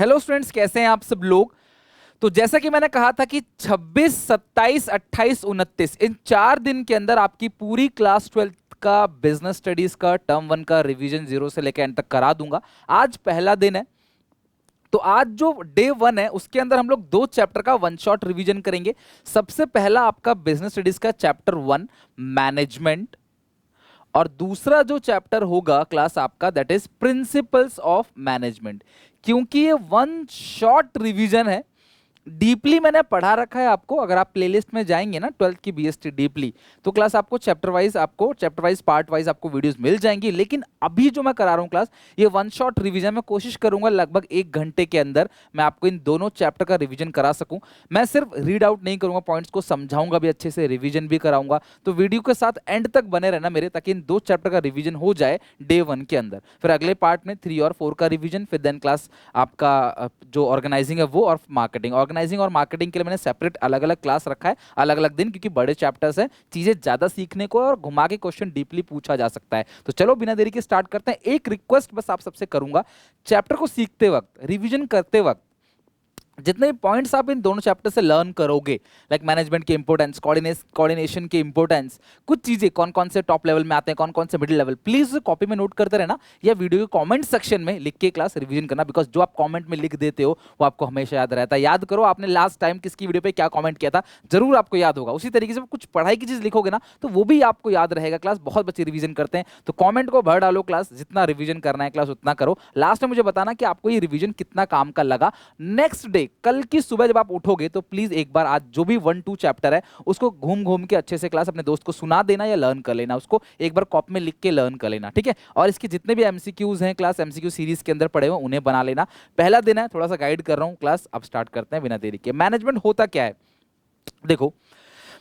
Hello students, कैसे हैं आप सब लोग। तो जैसा कि मैंने कहा था कि 26, 27, 28, 29 इन 4 दिन के अंदर आपकी पूरी क्लास 12th का बिजनेस स्टडीज का टर्म 1 का रिवीजन 0 से लेकर एंड तक करा दूंगा। आज पहला दिन है, तो आज जो डे 1 है उसके अंदर हम लोग 2 चैप्टर का वन शॉट रिवीजन करेंगे। सबसे पहला आपका बिजनेस स्टडीज का चैप्टर 1 मैनेजमेंट, और दूसरा जो चैप्टर होगा क्लास आपका that is principles of management. क्योंकि ये वन शॉर्ट रिवीजन है, डीपली मैंने पढ़ा रखा है आपको। अगर आप प्लेलिस्ट में जाएंगे ना 12th की बीएसटी डीपली, तो क्लास आपको चैप्टर वाइज पार्ट वाइज आपको वीडियोस मिल जाएंगी। लेकिन अभी जो मैं करा रहा हूं क्लास, ये वन शॉट रिवीजन में कोशिश करूंगा लगभग 1 घंटे के अंदर मैं आपको इन दोनों चैप्टर का रिवीजन करा सकूं। मैं सिर्फ रीड आउट नहीं करूंगा, पॉइंट्स को समझाऊंगा भी अच्छे से, रिवीजन भी कराऊंगा। तो वीडियो के साथ एंड तक बने रहना मेरे, ताकि इन 2 चैप्टर का रिवीजन हो जाए डे 1 के अंदर। फिर अगले पार्ट में 3 और 4 का रिवीजन, फिर देन क्लास आपका जो ऑर्गेनाइजिंग है वो, और ऑर्गेनाइजिंग और मार्केटिंग के लिए मैंने सेपरेट अलग अलग क्लास रखा है, अलग अलग दिन, क्योंकि बड़े चैप्टर्स हैं, चीजें ज्यादा सीखने को और घुमा के क्वेश्चन डीपली पूछा जा सकता है। तो चलो बिना देरी के स्टार्ट करते हैं। एक रिक्वेस्ट बस आप सबसे करूंगा, चैप्टर को सीखते वक्त, रिवीजन करते वक्त, जितने भी पॉइंट्स आप इन दोनों चैप्टर से लर्न करोगे, लाइक मैनेजमेंट के इंपॉर्टेंस, कोऑर्डिनेशन के इंपॉर्टेंस, कुछ चीजें कौन कौन से टॉप लेवल में आते हैं, कौन कौन से मिडिल लेवल, प्लीज कॉपी में नोट करते रहना या वीडियो के कमेंट सेक्शन में लिख के क्लास रिवीजन करना। बिकॉज जो आप कमेंट में लिख देते हो वो आपको हमेशा याद रहता है। याद करो आपने लास्ट टाइम किसकी वीडियो पे क्या कमेंट किया था, जरूर आपको याद होगा। उसी तरीके से कुछ पढ़ाई की चीज लिखोगे ना तो वो भी आपको याद रहेगा। क्लास बहुत बच्चे रिवीजन करते हैं, तो कमेंट को भर डालो, क्लास जितना रिवीजन करना है क्लास उतना करो। लास्ट में मुझे बताना कि आपको ये रिवीजन कितना काम का लगा। नेक्स्ट डे कल की सुबह जब आप उठोगे तो प्लीज एक बार आज जो भी 1-2 चैप्टर है उसको घूम घूम के अच्छे से क्लास अपने दोस्त को सुना देना या लर्न कर लेना, उसको एक बार कॉपी में लिख के लर्न कर लेना, ठीक है। और इसके जितने भी एमसीक्यूज हैं क्लास, एमसीक्यू सीरीज के अंदर पड़े हुए उन्हें बना लेना। पहला दिन है, थोड़ा सा गाइड कर रहा हूं क्लास। अब स्टार्ट करते हैं बिना देरी के। मैनेजमेंट होता क्या है, देखो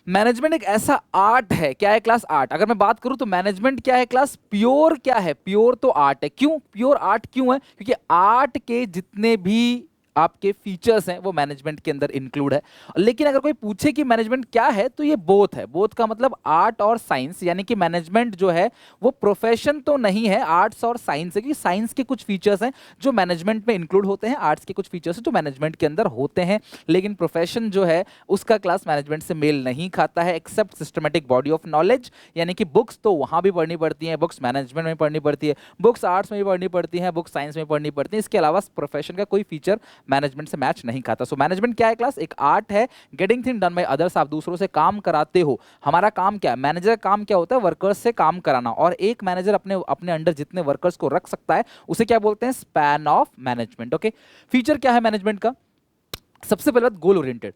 मैनेजमेंट एक ऐसा आर्ट है। क्या है क्लास? आर्ट। अगर मैं बात करूं तो मैनेजमेंट क्या है क्लास? प्योर क्या है? प्योर तो आर्ट है। क्यों प्योर आर्ट क्यों है? क्योंकि आर्ट के जितने भी आपके फीचर्स हैं वो मैनेजमेंट के अंदर इंक्लूड है। लेकिन अगर कोई पूछे कि मैनेजमेंट क्या है, तो ये बोथ है। बोथ का मतलब आर्ट और साइंस, यानी कि मैनेजमेंट जो है वो प्रोफेशन तो नहीं है, आर्ट्स और साइंस है। क्योंकि साइंस के कुछ फीचर्स हैं जो मैनेजमेंट में इंक्लूड होते हैं, आर्ट्स के कुछ फीचर्स हैं जो मैनेजमेंट के अंदर होते हैं। लेकिन प्रोफेशन जो है उसका क्लास मैनेजमेंट से मेल नहीं खाता है, except systematic body of knowledge. यानी कि बुक्स तो वहां भी पढ़नी पड़ती हैं, बुक्स मैनेजमेंट में पढ़नी पड़ती है, बुक्स आर्ट्स में भी पढ़नी पड़ती हैं, बुक्स साइंस में पढ़नी पड़ती हैं। इसके अलावा प्रोफेशन का कोई फीचर मैनेजमेंट से मैच नहीं खाता। सो मैनेजमेंट क्या है क्लास? एक आर्ट है, getting thing done by others. आप दूसरों से काम कराते हो। हमारा काम क्या है? मैनेजर का काम क्या होता है? वर्कर्स से काम कराना। और एक मैनेजर अपने अपने अंडर जितने वर्कर्स को रख सकता है उसे क्या बोलते हैं? Span of management. Okay, feature क्या है मैनेजमेंट का? सबसे पहले बात, गोल ओरिएंटेड।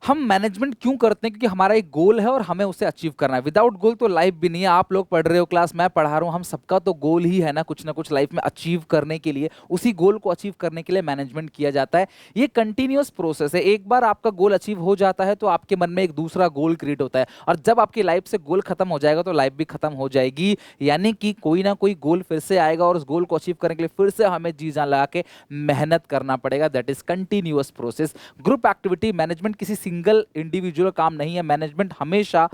हम मैनेजमेंट क्यों करते हैं? क्योंकि हमारा एक गोल है और हमें उसे अचीव करना है। विदाउट गोल तो लाइफ भी नहीं है। आप लोग पढ़ रहे हो क्लास, मैं पढ़ा रहा हूं, हम सबका तो गोल ही है ना कुछ लाइफ में अचीव करने के लिए। उसी गोल को अचीव करने के लिए मैनेजमेंट किया जाता है। ये कंटिन्यूअस प्रोसेस है। एक बार आपका गोल अचीव हो जाता है तो आपके मन में एक दूसरा गोल क्रिएट होता है, और जब आपकी लाइफ से गोल खत्म हो जाएगा तो लाइफ भी खत्म हो जाएगी। यानी कि कोई ना कोई गोल फिर से आएगा और उस गोल को अचीव करने के लिए फिर से हमें जी जान लगा के मेहनत करना पड़ेगा। That is continuous process. Group activity, management किसी सिंगल इंडिविजुअल काम नहीं है। मैनेजमेंट हमेशा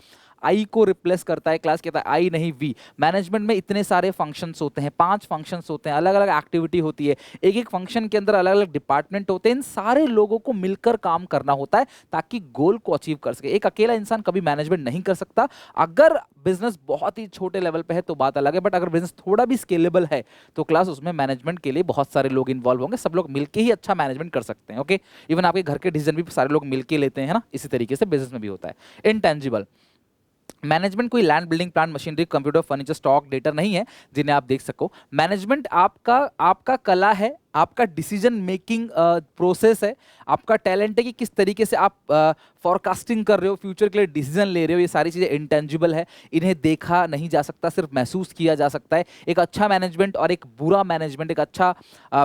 आई को रिप्लेस करता है। क्लास कहता है आई नहीं वी। मैनेजमेंट में इतने सारे फंक्शंस होते हैं, 5 फंक्शंस होते हैं, अलग अलग एक्टिविटी होती है, एक एक फंक्शन के अंदर अलग अलग डिपार्टमेंट होते हैं। इन सारे लोगों को मिलकर काम करना होता है ताकि गोल को अचीव कर सके। एक अकेला इंसान कभी मैनेजमेंट नहीं कर सकता। अगर बिजनेस बहुत ही छोटे लेवल पे है तो बात अलग है, बट अगर बिजनेस थोड़ा भी स्केलेबल है तो क्लास उसमें मैनेजमेंट के लिए बहुत सारे लोग इन्वॉल्व होंगे। सब लोग मिलकर ही अच्छा मैनेजमेंट कर सकते हैं। ओके, इवन आपके घर के डिसीजन भी सारे लोग मिलकर लेते हैं ना, इसी तरीके से बिजनेस में भी होता है। इनटेंजिबल मैनेजमेंट कोई land, building, plant, machinery, computer, furniture, stock, data नहीं है जिन्हें आप देख सको। मैनेजमेंट आपका आपका कला है, आपका डिसीजन मेकिंग प्रोसेस है, आपका टैलेंट है कि किस तरीके से आप फॉरकास्टिंग कर रहे हो, फ्यूचर के लिए डिसीजन ले रहे हो। ये सारी चीज़ें इंटेंजिबल है, इन्हें देखा नहीं जा सकता, सिर्फ महसूस किया जा सकता है। एक अच्छा मैनेजमेंट और एक बुरा मैनेजमेंट, एक अच्छा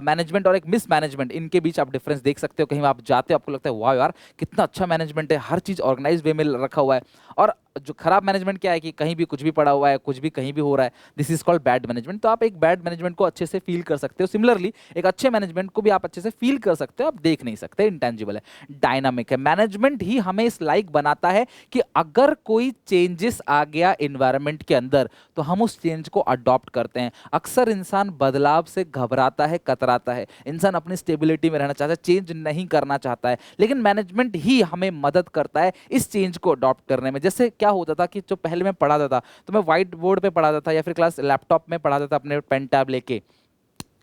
मैनेजमेंट और एक मिस मैनेजमेंट, इनके बीच आप डिफरेंस देख सकते हो। कहीं आप जाते हो आपको लगता है वाह यार कितना अच्छा मैनेजमेंट है, हर चीज़ ऑर्गेनाइज वे में रखा हुआ है। और जो खराब मैनेजमेंट क्या है कि कहीं भी कुछ भी पड़ा हुआ है, कुछ भी कहीं भी हो रहा है, this is called bad management. तो आप एक बैड मैनेजमेंट को अच्छे से फील कर सकते हो। सिमिलरली एक अच्छे मैनेजमेंट को भी आप अच्छे से फील कर सकते हो, आप देख नहीं सकते, इंटेंजिबल है, डायनामिक है। मैनेजमेंट ही हमें इस लाइक बनाता है कि अगर कोई चेंजेस आ गया इन्वायरमेंट के अंदर तो हम उस चेंज को अडॉप्ट करते हैं। अक्सर इंसान बदलाव से घबराता है, कतराता है, इंसान अपनी स्टेबिलिटी में रहना चाहता है, चेंज नहीं करना चाहता है, लेकिन मैनेजमेंट ही हमें मदद करता है इस चेंज को अडॉप्ट करने में। जैसे क्या होता था कि जो पहले मैं पढ़ाता था तो मैं व्हाइट बोर्ड पे पढ़ाता था या फिर क्लास लैपटॉप में पढ़ाता था अपने पेन टैब लेके,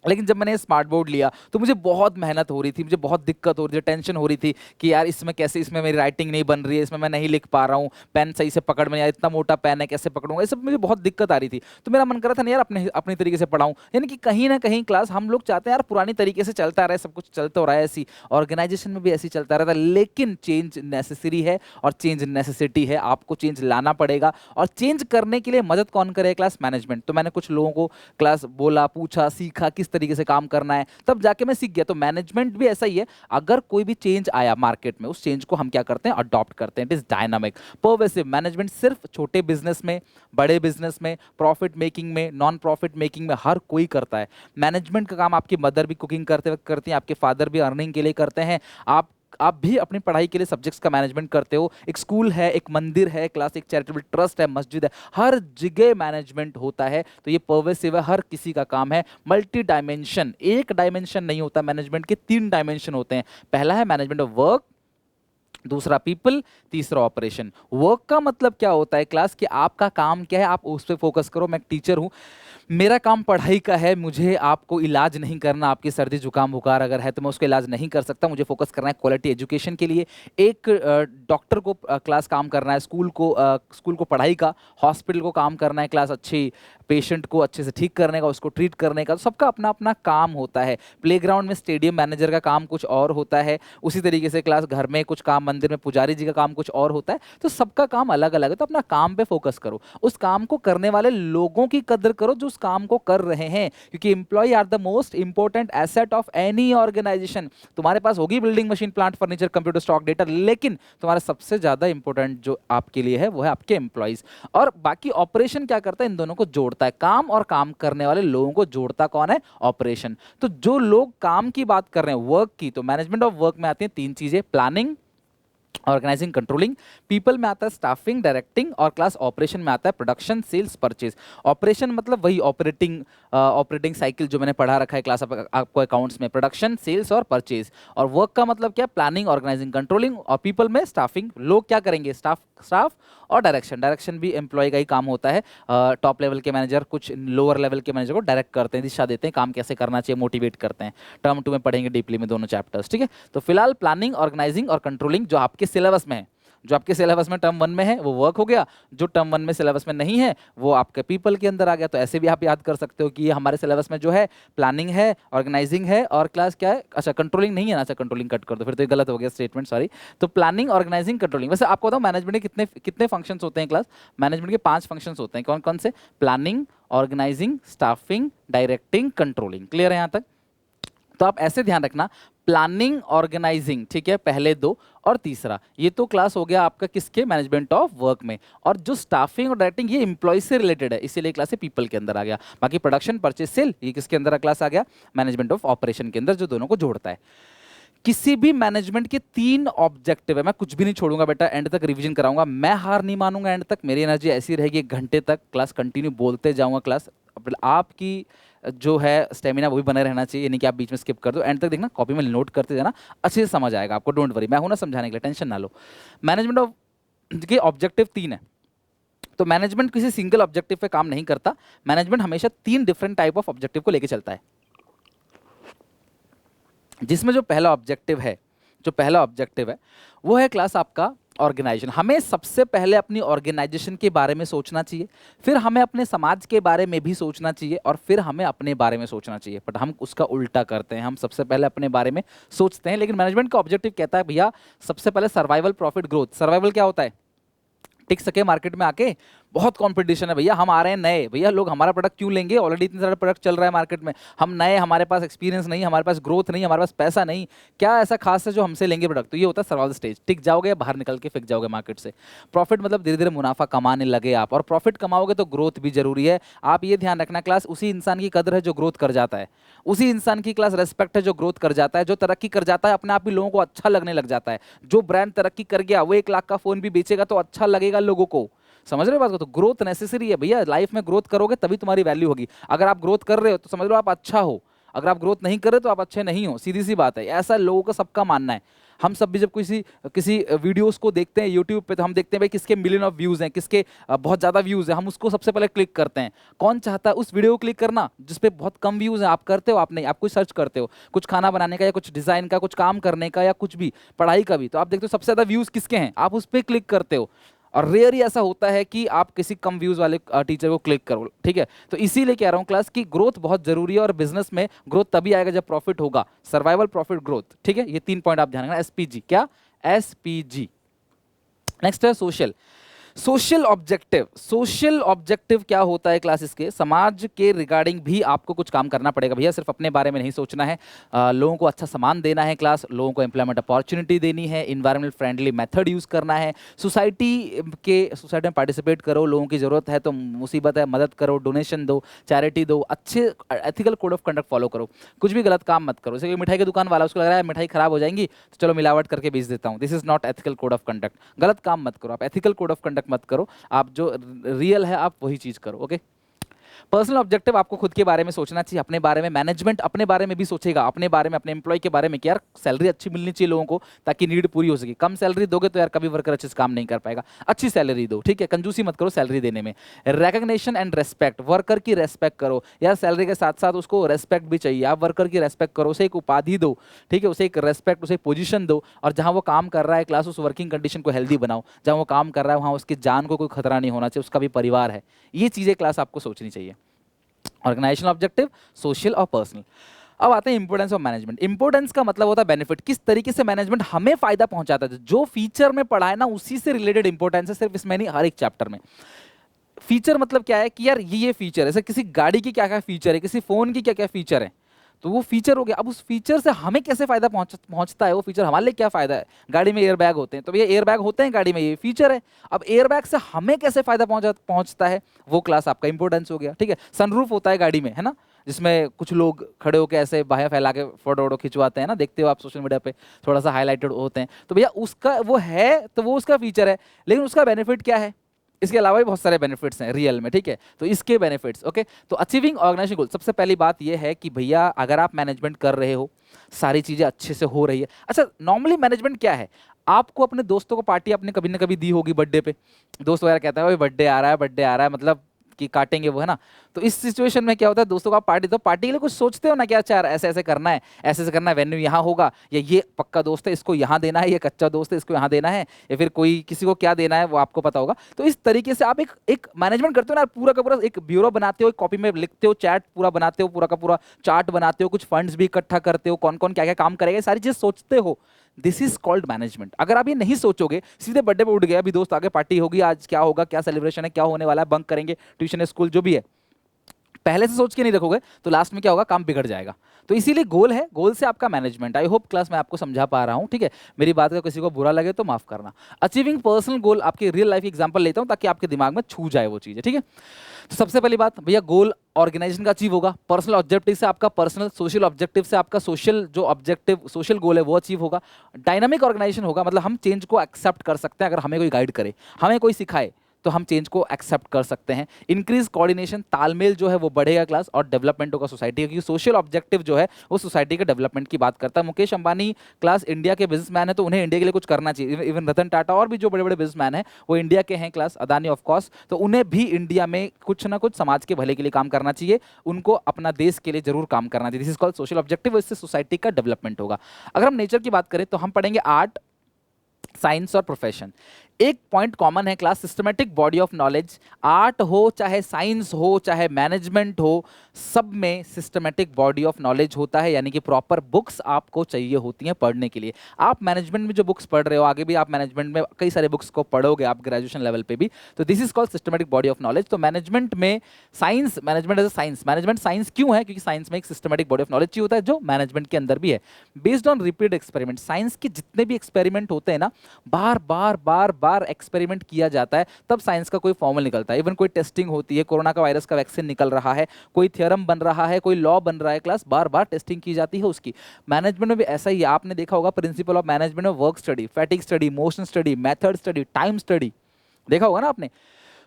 लेकिन जब मैंने स्मार्ट बोर्ड लिया तो मुझे बहुत मेहनत हो रही थी, मुझे बहुत दिक्कत हो रही थी, टेंशन हो रही थी कि यार इसमें कैसे, इसमें मेरी राइटिंग नहीं बन रही है, इसमें मैं नहीं लिख पा रहा हूँ, पेन सही से पकड़ में, यार इतना मोटा पेन है कैसे पकड़ूंगा, ये सब मुझे बहुत दिक्कत आ रही थी। तो मेरा मन कर रहा था नहीं यार अपने अपनी तरीके से पढ़ाऊँ, यानी कि कहीं ना कहीं क्लास हम लोग चाहते हैं यार पुरानी तरीके से चलता रहे, सब कुछ चलता हो रहा है ऐसी, ऑर्गेनाइजेशन में भी ऐसी चलता रहता है, लेकिन चेंज नेसेसरी है और चेंज नेसेसिटी है, आपको चेंज लाना पड़ेगा। और चेंज करने के लिए मदद कौन करे? Class management. तो मैंने कुछ लोगों को क्लास बोला, पूछा, सीखा किस तरीके से काम करना है, तब जाके मैं सीख गया। तो मैनेजमेंट भी ऐसा ही है, अगर कोई भी चेंज आया मार्केट में, उस चेंज को हम क्या करते हैं? अडॉप्ट करते हैं। It is dynamic, pervasive. Management सिर्फ छोटे बिजनेस में, बड़े बिजनेस में, प्रॉफिट मेकिंग में, नॉन प्रॉफिट मेकिंग में हर कोई करता है। मैनेजमेंट का काम आपकी मदर भी कुकिंग करते वक्त करती हैं, आपके फादर भी अर्निंग के लिए करते हैं, आप भी अपनी पढ़ाई के लिए सब्जेक्ट्स का मैनेजमेंट करते हो। एक स्कूल है, एक मंदिर है, क्लास, एक चैरिटेबल ट्रस्ट है, मस्जिद है, हर जगह मैनेजमेंट होता है। तो ये परवेसिव है, हर किसी का काम है। मल्टी डायमेंशन, एक डायमेंशन नहीं होता मैनेजमेंट के, 3 डायमेंशन होते हैं। पहला है मैनेजमेंट ऑफ वर्क, दूसरा पीपल, तीसरा ऑपरेशन। वर्क का मतलब क्या होता है क्लास, कि आपका काम क्या है, आप उस पर फोकस करो। मैं एक टीचर हूँ, मेरा काम पढ़ाई का है, मुझे आपको इलाज नहीं करना, आपकी सर्दी जुकाम बुखार अगर है तो मैं उसका इलाज नहीं कर सकता, मुझे फोकस करना है क्वालिटी एजुकेशन के लिए। एक डॉक्टर को क्लास काम करना है, स्कूल को पढ़ाई का, हॉस्पिटल को काम करना है क्लास अच्छी पेशेंट को अच्छे से ठीक करने का, उसको ट्रीट करने का। तो सबका अपना अपना काम होता है। प्लेग्राउंड में स्टेडियम मैनेजर का काम कुछ और होता है, उसी तरीके से क्लास घर में कुछ काम, मंदिर में पुजारी जी का काम कुछ और होता है। तो सबका काम अलग अलग है। तो अपना काम पे फोकस करो, उस काम को करने वाले लोगों की कदर करो जो उस काम को कर रहे हैं, क्योंकि employ are the most important asset of any organisation. तुम्हारे पास होगी building, machine, plant, furniture, computer, stock, data, लेकिन तुम्हारा सबसे ज्यादा इंपॉर्टेंट जो आपके लिए है वो है आपके एम्प्लॉइज। और बाकी ऑपरेशन क्या करता है? इन दोनों को जोड़ता है। काम और काम करने वाले लोगों को जोड़ता कौन है? ऑपरेशन। तो जो लोग काम की बात कर रहे हैं, वर्क की, तो मैनेजमेंट ऑफ वर्क में आती हैं 3 चीजें: प्लानिंग, ऑर्गेनाइजिंग, कंट्रोलिंग। पीपल में आता है स्टाफिंग, डायरेक्टिंग, और क्लास ऑपरेशन में आता है प्रोडक्शन, सेल्स, परचेज। ऑपरेशन मतलब वही ऑपरेटिंग साइकिल जो मैंने पढ़ा रखा है क्लास आपको अकाउंट्स में, प्रोडक्शन, सेल्स और परचेज। और वर्क का मतलब क्या? Planning, organising, controlling. और पीपल में स्टाफिंग, लोग क्या करेंगे? स्टाफ और डायरेक्शन भी एम्प्लॉय का ही काम होता है। टॉप लेवल के मैनेजर कुछ लोअर लेवल के मैनेजर को डायरेक्ट करते हैं, दिशा देते हैं, काम कैसे करना चाहिए, मोटिवेट करते हैं। टर्म 2 में पढ़ेंगे डीपली में दोनों चैप्टर्स, ठीक है। तो फिलहाल प्लानिंग, ऑर्गेनाइजिंग और कंट्रोलिंग जो आपके सिलेबस में है, जो आपके सिलेबस में टर्म 1 में है वो वर्क हो गया, जो टर्म 1 में सिलेबस में नहीं है वो आपके पीपल के अंदर आ गया। तो ऐसे भी आप याद कर सकते हो कि ये हमारे सिलेबस में जो है प्लानिंग है, ऑर्गेनाइजिंग है, और क्लास क्या है? अच्छा, कंट्रोलिंग नहीं है ना, अच्छा कंट्रोलिंग कट कर दो, फिर तो ये गलत हो गया स्टेटमेंट, सॉरी। तो प्लानिंग, ऑर्गेनाइजिंग, कंट्रोलिंग। वैसे आपको बताओ मैनेजमेंट के कितने कितने फंक्शंस होते हैं क्लास? मैनेजमेंट के 5 फंक्शंस होते हैं। कौन कौन से? Planning, organising, staffing, directing, controlling. Clear है यहाँ तक? तो आप ऐसे ध्यान रखना, प्लानिंग, ऑर्गेनाइजिंग, ठीक है, पहले 2, और तीसरा ये तो क्लास हो गया आपका किसके? मैनेजमेंट ऑफ वर्क में। और जो स्टाफिंग और डायरेक्टिंग ये एम्प्लॉय से रिलेटेड है, इसीलिए क्लास है पीपल के अंदर आ गया। बाकी प्रोडक्शन, परचेज, सेल ये किसके अंदर क्लास आ गया? मैनेजमेंट ऑफ ऑपरेशन के अंदर, जो दोनों को जोड़ता है। किसी भी मैनेजमेंट के 3 ऑब्जेक्टिव है, मैं कुछ भी नहीं छोड़ूंगा बेटा, एंड तक रिवीजन कराऊंगा, मैं हार नहीं मानूंगा, एंड तक मेरी एनर्जी ऐसी रहेगी, 1 घंटे तक क्लास कंटिन्यू बोलते जाऊंगा। क्लास आपकी जो है स्टेमिना वो भी बने रहना चाहिए, यानी कि आप बीच में स्किप कर दो, एंड तक देखना, कॉपी में नोट करते जाना, अच्छे से समझ आएगा आपको। डोंट वरी, मैं हूं ना समझाने के लिए, टेंशन ना लो। मैनेजमेंट ऑफ के ऑब्जेक्टिव 3 है। तो मैनेजमेंट किसी सिंगल ऑब्जेक्टिव पे काम नहीं करता, मैनेजमेंट हमेशा 3 डिफरेंट टाइप ऑफ ऑब्जेक्टिव को लेके चलता है। जिसमें जो पहला ऑब्जेक्टिव है वो है क्लास आपका ऑर्गेनाइजेशन। हमें सबसे पहले अपनी ऑर्गेनाइजेशन के बारे में सोचना चाहिए, फिर हमें अपने समाज के बारे में भी सोचना चाहिए, और फिर हमें अपने बारे में सोचना चाहिए। बट हम उसका उल्टा करते हैं, हम सबसे पहले अपने बारे में सोचते हैं। लेकिन मैनेजमेंट का ऑब्जेक्टिव कहता है भैया सबसे पहले सर्वाइवल, प्रॉफिट, ग्रोथ। सर्वाइवल क्या होता है? टिक सके मार्केट में आके, बहुत कंपटीशन है भैया, हम आ रहे हैं नए, भैया लोग हमारा प्रोडक्ट क्यों लेंगे, ऑलरेडी इतने सारे प्रोडक्ट चल रहा है मार्केट में, हम नए, हमारे पास एक्सपीरियंस नहीं, हमारे पास ग्रोथ नहीं, हमारे पास पैसा नहीं, क्या ऐसा खास है जो हमसे लेंगे प्रोडक्ट। तो ये होता है सर्वाइवल स्टेज, टिक जाओगे बाहर निकल के फिक जाओगे मार्केट से। प्रॉफिट मतलब धीरे धीरे मुनाफा कमाने लगे आप, और प्रॉफिट कमाओगे तो ग्रोथ भी जरूरी है। आप ये ध्यान रखना, क्लास उसी इंसान की कदर है जो ग्रोथ कर जाता है, उसी इंसान की क्लास रेस्पेक्ट है जो ग्रोथ कर जाता है, जो तरक्की कर जाता है अपने आप ही लोगों को अच्छा लगने लग जाता है। जो ब्रांड तरक्की कर गया वो 1 लाख का फोन भी बेचेगा तो अच्छा लगेगा लोगों को। समझ रहे हो बात को? तो ग्रोथ नेसेसरी है भैया, लाइफ में ग्रोथ करोगे तभी तुम्हारी वैल्यू होगी। अगर आप ग्रोथ कर रहे हो तो समझ लो आप अच्छा हो, अगर आप ग्रोथ नहीं कर रहे तो आप अच्छे नहीं हो, सीधी सी बात है। ऐसा लोगों का सबका मानना है। हम सब भी जब किसी किसी वीडियोस को देखते हैं यूट्यूब पे, तो हम देखते हैं भाई किसके मिलियन ऑफ व्यूज हैं, किसके बहुत ज़्यादा व्यूज हैं, हम उसको सबसे पहले क्लिक करते हैं। कौन चाहता है उस वीडियो को क्लिक करना जिस पे बहुत कम व्यूज हैं? आप करते हो? आप नहीं, आप कुछ सर्च करते हो कुछ खाना बनाने का या कुछ डिज़ाइन का, कुछ काम करने का या कुछ भी पढ़ाई का भी, तो आप देखते हो सबसे ज़्यादा व्यूज किसके हैं, आप उस पर क्लिक करते हो। और रेयर ही ऐसा होता है कि आप किसी कम व्यूज वाले टीचर को क्लिक करो, ठीक है। तो इसीलिए कह रहा हूँ क्लास की ग्रोथ बहुत जरूरी है, और बिजनेस में ग्रोथ तभी आएगा जब प्रॉफिट होगा, सर्वाइवल, प्रॉफिट, ग्रोथ, ठीक है। ये 3 पॉइंट आप ध्यान रखना, एसपीजी। क्या? एसपीजी। नेक्स्ट है social. Social objective. Social objective क्या होता है क्लास? इसके समाज के रिगार्डिंग भी आपको कुछ काम करना पड़ेगा भैया, सिर्फ अपने बारे में नहीं सोचना है। लोगों को अच्छा सामान देना है क्लास, लोगों को एम्प्लॉयमेंट अपॉर्चुनिटी देनी है, इन्वायरमेंट फ्रेंडली मेथड यूज़ करना है, सोसाइटी में पार्टिसिपेट करो, लोगों की ज़रूरत है तो मुसीबत है मदद करो, डोनेशन दो, चैरिटी दो, अच्छे ethical code of conduct follow करो, कुछ भी गलत काम मत करो। जैसे मिठाई की दुकान वाला, उसको लग रहा है मिठाई खराब हो जाएंगी तो चलो मिलावट करके बेच देता हूँ, this is not ethical code of conduct. गलत काम मत करो, आप एथिकल कोड ऑफ कंडक्ट मत करो, आप जो रियल है आप वही चीज करो। ओके। पर्सनल ऑब्जेक्टिव, आपको खुद के बारे में सोचना चाहिए, अपने बारे में। मैनेजमेंट अपने बारे में भी सोचेगा, अपने बारे में, अपने एम्प्लॉय के बारे में कि यार सैलरी अच्छी मिलनी चाहिए लोगों को ताकि नीड पूरी हो सके। कम सैलरी दोगे तो यार कभी वर्कर अच्छे से काम नहीं कर पाएगा, अच्छी सैलरी दो, ठीक है, कंजूसी मत करो सैलरी देने में। रिकग्निशन एंड रेस्पेक्ट, वर्कर की रेस्पेक्ट करो यार, सैलरी के साथ साथ उसको रेस्पेक्ट भी चाहिए, आप वर्कर की रेस्पेक्ट करो, उसे एक उपाधि दो, ठीक है, उसे एक रेस्पेक्ट, उसे पोजीशन दो, और जहां वो काम कर रहा है क्लास उस वर्किंग कंडीशन को हेल्दी बनाओ, जहां वो काम कर रहा है वहां उसकी जान को कोई खतरा नहीं होना चाहिए, उसका भी परिवार है। ये चीजें क्लास आपको सोचनी चाहिए। ऑर्गेनाइजेशनल ऑब्जेक्टिव, सोशल और पर्सनल। अब आते हैं इंपोर्टेंस ऑफ मैनेजमेंट। इंपोर्टेंस का मतलब होता है बेनिफिट, किस तरीके से मैनेजमेंट हमें फायदा पहुंचाता है। जो फीचर में पढ़ा है ना उसी से रिलेटेड इंपोर्टेंस है, सिर्फ इसमें नहीं, हर एक चैप्टर में। फीचर मतलब क्या है कि यार ये फीचर है, जैसे किसी गाड़ी की क्या क्या फीचर है, किसी फोन की क्या क्या फीचर है, तो वो फीचर हो गया। अब उस फीचर से हमें कैसे फायदा पहुंचता है, वो फीचर हमारे लिए क्या फायदा है। गाड़ी में एयर बैग होते हैं तो भैया एयर बैग होते हैं गाड़ी में, ये फीचर है। अब एयर बैग से हमें कैसे फायदा पहुंचता है, वो क्लास आपका इंपोर्टेंस हो गया, ठीक है। सनरूफ होता है गाड़ी में, है ना, जिसमें कुछ लोग खड़े होकर ऐसे बाहें फैला के फोटो वोटो खिंचवाते हैं ना, देखते हो आप सोशल मीडिया पे, थोड़ा सा हाईलाइटेड होते हैं, तो भैया उसका वो है, तो वो उसका फीचर है। लेकिन उसका बेनिफिट क्या है, इसके अलावा भी बहुत सारे बेनिफिट्स हैं रियल में, ठीक है। तो इसके बेनिफिट्स, ओके। तो अचीविंग ऑर्गेनाइजेशन गोल, सबसे पहली बात यह है कि भैया अगर आप मैनेजमेंट कर रहे हो, सारी चीजें अच्छे से हो रही है। अच्छा, नॉर्मली मैनेजमेंट क्या है, आपको अपने दोस्तों को पार्टी आपने कभी ना कभी दी होगी बर्थडे पे, दोस्त वगैरह कहता है बर्थडे आ रहा है, बर्थडे आ रहा है, मतलब कि काटेंगे वो, है ना। तो इस सिचुएशन में क्या होता है, दोस्तों को आप पार्टी दो, पार्टी के लिए कुछ सोचते हो ना कि अच्छा यार ऐसे ऐसे करना है, ऐसे ऐसे करना है, वेन्यू यहाँ होगा, या ये पक्का दोस्त है इसको यहाँ देना है, ये कच्चा दोस्त है इसको यहाँ देना है, या फिर कोई किसी को क्या देना है वो आपको पता होगा। तो इस तरीके से आप एक मैनेजमेंट करते हो ना, पूरा का पूरा एक ब्यूरो बनाते हो, एक कॉपी में लिखते हो, चैट पूरा बनाते हो, पूरा का पूरा चार्ट बनाते हो, कुछ फंड्स भी इकट्ठा करते हो, कौन कौन क्या क्या काम करेगा, सारी चीज सोचते हो। This is called management. अगर आप ये नहीं सोचोगे, सीधे बर्थडे पे उठ गया, अभी दोस्त आगे पार्टी होगी, आज क्या होगा, क्या सेलिब्रेशन है, क्या होने वाला है, बंक करेंगे ट्यूशन स्कूल जो भी है, पहले से सोच के नहीं रखोगे तो लास्ट में क्या होगा, काम बिगड़ जाएगा। तो इसीलिए गोल है, गोल से आपका मैनेजमेंट। आई होप क्लास मैं आपको समझा पा रहा हूं, ठीक है। मेरी बात का किसी को बुरा लगे तो माफ करना। अचीविंग पर्सनल गोल, आपके रियल लाइफ एग्जांपल लेता हूं ताकि आपके दिमाग में छू जाए वो चीज़, ठीक है। तो सबसे पहली बात भैया, गोल ऑर्गेनाइजेशन का अचीव होगा, पर्सनल ऑब्जेक्टिव से आपका पर्सनल, सोशल ऑब्जेक्टिव से आपका सोशल जो ऑब्जेक्टिव सोशल गोल है वो अचीव होगा। डायनामिक ऑर्गेनाइजेशन होगा, मतलब हम चेंज को एक्सेप्ट कर सकते हैं, अगर हमें कोई गाइड करे, हमें कोई सिखाए तो हम चेंज को एक्सेप्ट कर सकते हैं। इंक्रीज कोऑर्डिनेशन, तालमेल जो है वो बढ़ेगा क्लास, और डेवलपमेंट होगा सोसाइटी का, क्योंकि सोशल ऑब्जेक्टिव जो है वो सोसाइटी के डेवलपमेंट की बात करता है। मुकेश अंबानी क्लास इंडिया के बिजनेसमैन है तो उन्हें इंडिया के लिए कुछ करना चाहिए। इवन रतन टाटा और भी जो बड़े बड़े बिजनेसमैन हैं वो इंडिया के हैं क्लास, अदानी ऑफ कोर्स, तो उन्हें भी इंडिया में कुछ ना कुछ समाज के भले के लिए काम करना चाहिए, उनको अपना देश के लिए जरूर काम करना चाहिए। This is called social objective, इससे सोसाइटी का डेवलपमेंट होगा। अगर हम नेचर की बात करें तो हम पढ़ेंगे आर्ट, साइंस और प्रोफेशन। एक पॉइंट कॉमन है class, systematic body of knowledge, art हो चाहे साइंस हो चाहे मैनेजमेंट हो, सब में सिस्टमेटिक बॉडी ऑफ नॉलेज होता है, यानी कि प्रॉपर बुक्स आपको चाहिए होती हैं पढ़ने के लिए। आप मैनेजमेंट में जो बुक्स पढ़ रहे हो, आगे भी आप मैनेजमेंट में कई सारे बुक्स को पढ़ोगे आप ग्रेजुएशन लेवल पे भी, तो this is called systematic body of knowledge. तो मैनेजमेंट में science, management as a science, management science क्यों है? क्योंकि साइंस में एक सिस्टमेटिक बॉडी ऑफ नॉलेज चाहिए होता है जो मैनेजमेंट के अंदर भी है, based on repeated experiment. Science के जितने भी एक्सपेरिमेंट होते हैं ना, बार बार बार बार एक्सपेरिमेंट किया जाता है, तब साइंस का कोई फॉर्मूला निकलता है। इवन कोई टेस्टिंग होती है, कोरोना का वायरस का वैक्सीन निकल रहा है, कोई थ्योरम बन रहा है, कोई लॉ बन रहा है, क्लास बार बार टेस्टिंग की जाती है उसकी। मैनेजमेंट में भी ऐसा ही है, आपने देखा होगा प्रिंसिपल ऑफ मैनेजमेंट में work study, fatigue study, motion study, method study, time study, देखा होगा ना आपने।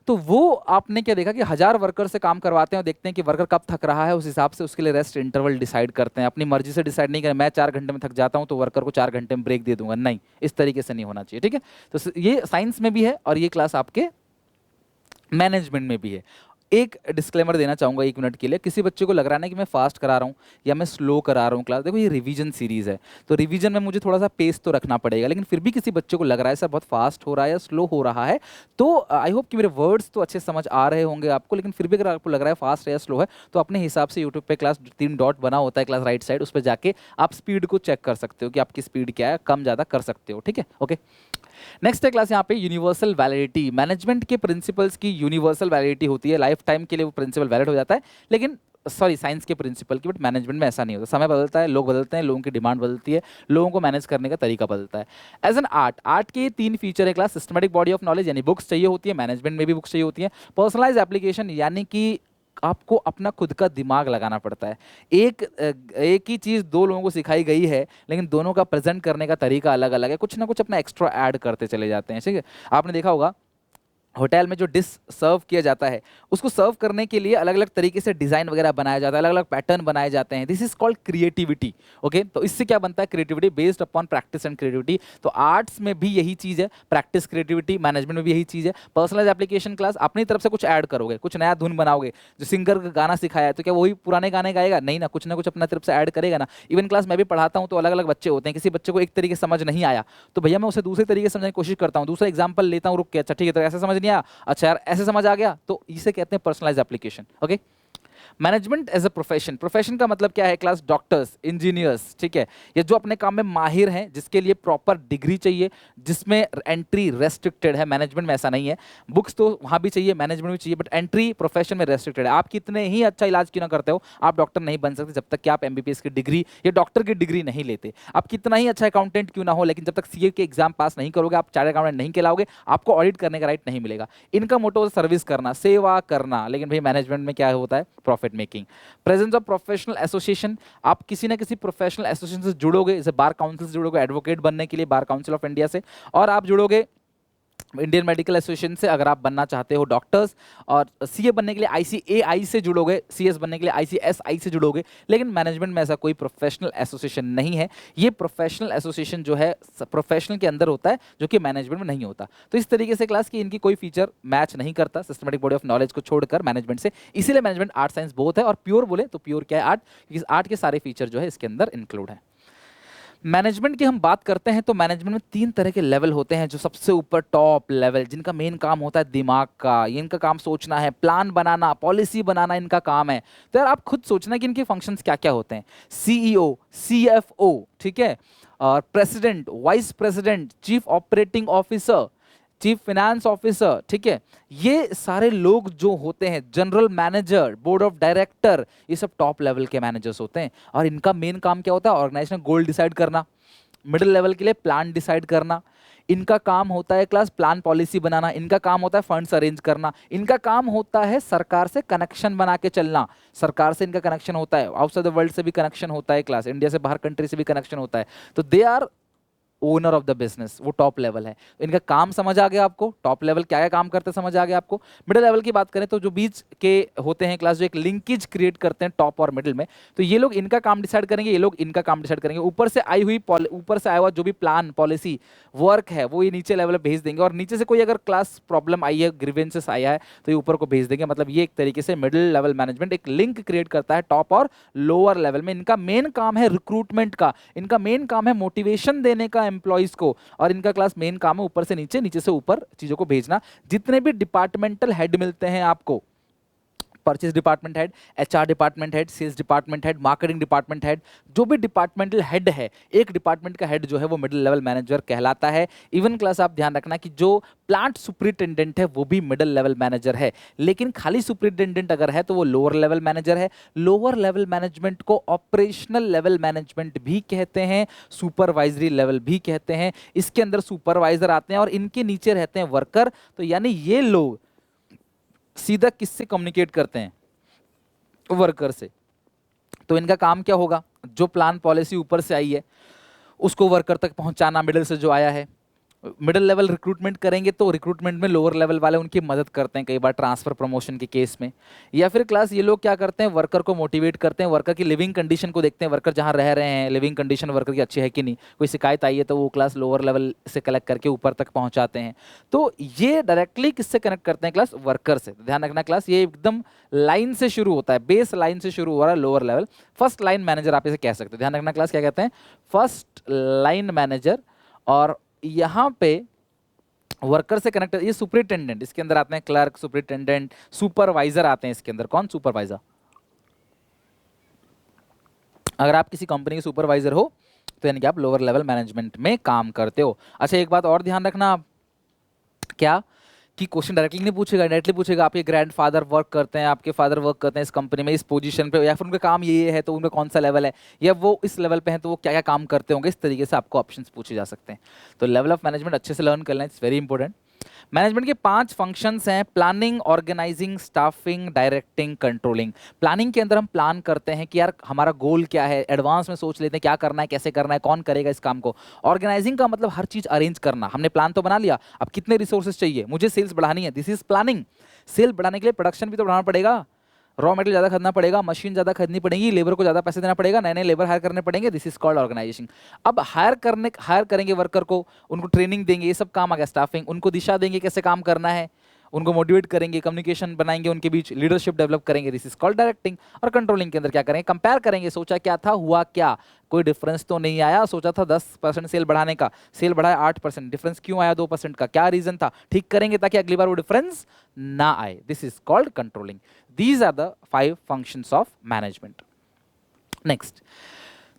तो वो आपने क्या देखा कि 1000 वर्कर से काम करवाते हैं और देखते हैं कि वर्कर कब थक रहा है, उस हिसाब से उसके लिए रेस्ट इंटरवल डिसाइड करते हैं। अपनी मर्जी से डिसाइड नहीं करें, मैं 4 घंटे में थक जाता हूं तो वर्कर को 4 घंटे में ब्रेक दे दूंगा, नहीं, इस तरीके से नहीं होना चाहिए, ठीक है। तो ये साइंस में भी है और ये क्लास आपके मैनेजमेंट में भी है। एक डिस्क्लेमर देना चाहूंगा 1 मिनट के लिए, किसी बच्चे को लग रहा है ना कि मैं फास्ट करा रहा हूँ या मैं स्लो करा रहा हूँ क्लास, देखो ये रिवीजन सीरीज है, तो रिवीजन में मुझे थोड़ा सा पेस तो रखना पड़ेगा, लेकिन फिर भी किसी बच्चे को लग रहा है सर बहुत फास्ट हो रहा है या स्लो हो रहा है, तो आई होप कि मेरे वर्ड्स तो अच्छे समझ आ रहे होंगे आपको, लेकिन फिर भी अगर आपको लग रहा है फास्ट है या स्लो है, तो अपने हिसाब से यूट्यूब पे क्लास 3 डॉट बना होता है क्लास राइट साइड, उस पर जाके आप स्पीड को चेक कर सकते हो कि आपकी स्पीड क्या है, कम ज़्यादा कर सकते हो, ठीक है, ओके। नेक्स्ट है क्लास यहाँ पे यूनिवर्सल वैलिडिटी। मैनेजमेंट के प्रिंसिपल्स की यूनिवर्सल वैलिडिटी होती है, लाइफ टाइम के लिए वो प्रिंसिपल वैलिड हो जाता है, लेकिन सॉरी साइंस के प्रिंसिपल की, बट मैनेजमेंट में ऐसा नहीं होता। समय बदलता है, लोग बदलते हैं, लोगों की डिमांड बदलती है, लोगों को मैनेज करने का तरीका बदलता है। एज एन आर्ट, आर्ट के 3 फीचर है class, systematic body of knowledge यानी बुक्स चाहिए होती है, मैनेजमेंट में भी बुक्स चाहिए होती है, पर्सनलाइज एप्लीकेशन यानी कि आपको अपना खुद का दिमाग लगाना पड़ता है। एक ही चीज़ 2 लोगों को सिखाई गई है, लेकिन दोनों का प्रेजेंट करने का तरीका अलग अलग है, कुछ ना कुछ अपना एक्स्ट्रा ऐड करते चले जाते हैं, ठीक है। आपने देखा होगा होटल में जो डिश सर्व किया जाता है, उसको सर्व करने के लिए अलग अलग तरीके से डिज़ाइन वगैरह बनाया जाता है, अलग अलग पैटर्न बनाए जाते हैं, this is called creativity, okay. तो इससे क्या बनता है? Creativity based upon practice and creativity. तो आर्ट्स में भी यही चीज़ है, प्रैक्टिस क्रिएटिविटी, मैनेजमेंट में भी यही चीज़ है। पर्सनलाइज एप्लीकेशन क्लास, अपनी तरफ से कुछ ऐड करोगे, कुछ नया धुन बनाओगे, जो सिंगर का गाना सिखाया है तो क्या वही पुराने गाने गाएगा? नहीं ना, कुछ ना कुछ अपना तरफ से ऐड करेगा ना। इवन क्लास मैं भी पढ़ाता हूँ तो अलग अलग बच्चे होते हैं, किसी बच्चे को एक तरीके से समझ नहीं आया तो भैया मैं उसे दूसरे तरीके से समझने की कोशिश करता हूँ, दूसरा एग्जाम्पल लेता हूँ, रुक के, अच्छा ठीक है तो ऐसे समझ नहीं आया, अच्छा यार ऐसे समझ आ गया, तो इसे कहते हैं personalise application, okay. Management as a profession, profession का मतलब क्या है क्लास? डॉक्टर्स, इंजीनियर्स, ठीक है, ये जो अपने काम में माहिर हैं, जिसके लिए प्रॉपर डिग्री चाहिए, जिसमें एंट्री रेस्ट्रिक्टेड है। मैनेजमेंट में ऐसा नहीं है, बुक्स तो वहां भी चाहिए, मैनेजमेंट भी चाहिए, बट एंट्री प्रोफेशन में रेस्ट्रिक्टेड है। आप कितने ही अच्छा इलाज क्यों ना करते हो, आप डॉक्टर नहीं बन सकते जब तक कि आप एमबीबीएस की डिग्री या डॉक्टर की डिग्री नहीं लेते। आप कितना ही अच्छा अकाउंटेंट क्यों ना हो, लेकिन जब तक सीए के एग्जाम पास नहीं करोगे, आप चार्टर्ड अकाउंटेंट नहीं कहलाओगे, आपको ऑडिट करने का राइट नहीं मिलेगा। इनका मोटो सर्विस करना, सेवा करना, लेकिन भाई मैनेजमेंट में क्या होता है? Profit making. Presence of professional association, आप किसी ना किसी प्रोफेशनल एसोसिएशन से जुड़ोगे, जैसे बार काउंसिल से जुड़ोगे एडवोकेट बनने के लिए, बार काउंसिल ऑफ इंडिया से, और आप जुड़ोगे इंडियन मेडिकल एसोसिएशन से अगर आप बनना चाहते हो डॉक्टर्स, और सीए बनने के लिए आईसीएआई से जुड़ोगे, सीएस बनने के लिए आईसीएसआई से जुड़ोगे। लेकिन मैनेजमेंट में ऐसा कोई प्रोफेशनल एसोसिएशन नहीं है, ये प्रोफेशनल एसोसिएशन जो है प्रोफेशनल के अंदर होता है, जो कि मैनेजमेंट में नहीं होता। तो इस तरीके से क्लास की इनकी कोई फीचर मैच नहीं करता सिस्टमेटिक बॉडी ऑफ नॉलेज को छोड़कर मैनेजमेंट से, इसीलिए मैनेजमेंट आर्ट साइंस बोथ है। और प्योर बोले तो प्योर क्या है? आर्ट, क्योंकि आर्ट के सारे फीचर जो है इसके अंदर इंक्लूड है। मैनेजमेंट की हम बात करते हैं तो मैनेजमेंट में 3 तरह के लेवल होते हैं, जो सबसे ऊपर टॉप लेवल, जिनका मेन काम होता है दिमाग का, ये इनका काम सोचना है, प्लान बनाना, पॉलिसी बनाना इनका काम है। तो यार आप खुद सोचना कि इनके फंक्शंस क्या क्या होते हैं। सीईओ, सीएफओ, ठीक है, और president, vice president, chief operating officer, chief finance officer, ठीक है, ये सारे लोग जो होते हैं, general manager, board of director, ये सब टॉप लेवल के मैनेजर्स होते हैं। और इनका मेन काम क्या होता है? ऑर्गेनाइजेशन गोल डिसाइड करना, मिडिल लेवल के लिए प्लान डिसाइड करना, इनका काम होता है क्लास प्लान पॉलिसी बनाना, इनका काम होता है फंड्स अरेंज करना, इनका काम होता है सरकार से कनेक्शन बना के चलना, सरकार से इनका कनेक्शन होता है, आउटसाइड द वर्ल्ड से भी कनेक्शन होता है क्लास, इंडिया से बाहर कंट्री से भी कनेक्शन होता है। तो they are owner of the business, वो टॉप लेवल है। तो इनका काम समझ आ गया आपको, टॉप लेवल क्या क्या काम करते समझ आ गया आपको। मिडिल लेवल की बात करें तो जो बीच के होते हैं क्लास, जो एक लिंकेज क्रिएट करते हैं टॉप और मिडिल में, तो ये लोग इनका काम डिसाइड करेंगे, ये लोग इनका काम डिसाइड करेंगे। ऊपर से आया हुआ जो भी प्लान पॉलिसी वर्क है वो ये नीचे लेवल पे भेज देंगे, और नीचे से कोई अगर क्लास प्रॉब्लम आई है, ग्रीवेंसेस आया है, तो ये ऊपर को भेज देंगे। मतलब ये एक तरीके से मिडिल लेवल मैनेजमेंट एक लिंक क्रिएट करता है टॉप और लोअर लेवल में। इनका मेन काम है रिक्रूटमेंट का, इनका मेन काम है मोटिवेशन देने का एम्प्लॉइज को, और इनका क्लास मेन काम है ऊपर से नीचे, नीचे से ऊपर चीजों को भेजना। जितने भी डिपार्टमेंटल हेड मिलते हैं आपको, purchase department head, HR department head, sales department head, marketing department head, जो भी डिपार्टमेंटल हेड है, एक डिपार्टमेंट का हेड जो है वो मिडिल लेवल मैनेजर कहलाता है। इवन क्लास आप ध्यान रखना कि जो प्लांट सुपरिटेंडेंट है वो भी मिडिल लेवल मैनेजर है, लेकिन खाली सुपरिटेंडेंट अगर है तो वो लोअर लेवल मैनेजर है। लोअर लेवल मैनेजमेंट को ऑपरेशनल लेवल मैनेजमेंट भी कहते हैं, सुपरवाइजरी लेवल भी कहते हैं। इसके अंदर सुपरवाइजर आते हैं और इनके नीचे रहते हैं वर्कर। तो यानी ये लोग सीधा किससे कम्युनिकेट करते हैं? वर्कर से। तो इनका काम क्या होगा? जो प्लान पॉलिसी ऊपर से आई है उसको वर्कर तक पहुंचाना, मिडिल से जो आया है। मिडिल लेवल रिक्रूटमेंट करेंगे तो रिक्रूटमेंट में लोअर लेवल वाले उनकी मदद करते हैं कई बार ट्रांसफर प्रमोशन के केस में। या फिर क्लास ये लोग क्या करते हैं? वर्कर को मोटिवेट करते हैं, वर्कर की लिविंग कंडीशन को देखते हैं, वर्कर जहां रह रहे हैं लिविंग कंडीशन वर्कर की अच्छी है कि नहीं, कोई शिकायत आई है तो वो क्लास लोअर लेवल से कलेक्ट करके ऊपर तक पहुंचाते हैं। तो ये डायरेक्टली किससे कनेक्ट करते हैं? क्लास वर्कर से। ध्यान रखना क्लास, ये एकदम लाइन से शुरू होता है, बेस लाइन से शुरू हो रहा है lower level. First line manager आप इसे कह सकते हैं। ध्यान रखना क्लास, क्या कहते हैं? First line manager. और यहां पे वर्कर से कनेक्ट, ये सुपरिटेंडेंट, इसके अंदर आते हैं क्लर्क, सुपरिटेंडेंट, सुपरवाइजर आते हैं इसके अंदर। कौन? सुपरवाइजर। अगर आप किसी कंपनी के सुपरवाइजर हो तो यानी कि आप लोअर लेवल मैनेजमेंट में काम करते हो। अच्छा, एक बात और ध्यान रखना आप, क्या कि क्वेश्चन डायरेक्टली नहीं पूछेगा, डायरेक्टली पूछेगा आपके ग्रैंडफादर वर्क करते हैं, आपके फादर वर्क करते हैं इस कंपनी में इस पोजीशन पे, या फिर उनका काम ये है तो उनका कौन सा लेवल है, या वो इस लेवल पे हैं तो वो क्या क्या काम करते होंगे। इस तरीके से आपको ऑप्शंस पूछे जा सकते हैं। तो लेवल ऑफ मैनेजमेंट अच्छे से लर्न कर लें, इट्स वेरी इंपॉर्टेंट। मैनेजमेंट के 5 फंक्शंस हैं: planning, organising, staffing, directing, controlling. Planning के अंदर हम प्लान करते हैं कि यार हमारा गोल क्या है, एडवांस में सोच लेते हैं क्या करना है, कैसे करना है, कौन करेगा इस काम को। ऑर्गेनाइजिंग का मतलब हर चीज अरेंज करना। हमने प्लान तो बना लिया, अब कितने रिसोर्सेज चाहिए, मुझे सेल्स बढ़ानी है, दिस इज प्लानिंग। सेल बढ़ाने के लिए प्रोडक्शन भी तो बढ़ाना पड़ेगा, रॉ मटेरियल ज़्यादा खरीदना पड़ेगा, मशीन ज़्यादा खरीदनी पड़ेगी, लेबर को ज़्यादा पैसे देना पड़ेगा, नए नए लेबर हायर करने पड़ेंगे। This is called organisation. अब हायर करेंगे वर्कर को, उनको ट्रेनिंग देंगे, ये सब काम आ गया स्टाफिंग। उनको दिशा देंगे कैसे काम करना है, उनको मोटिवेट करेंगे, कम्युनिकेशन बनाएंगे उनके बीच, लीडरशिप डेवलप करेंगे। This is called directing. और कंट्रोलिंग के अंदर क्या करेंगे? कंपेयर करेंगे, सोचा क्या था, हुआ क्या, कोई डिफरेंस तो नहीं आया, सोचा था 10% सेल बढ़ाने का, सेल बढ़ाया 8%, डिफरेंस क्यों आया 2% का, क्या रीजन था, ठीक करेंगे ताकि अगली बार वो डिफरेंस ना आए। This is called controlling. These are the 5 functions of management. Next,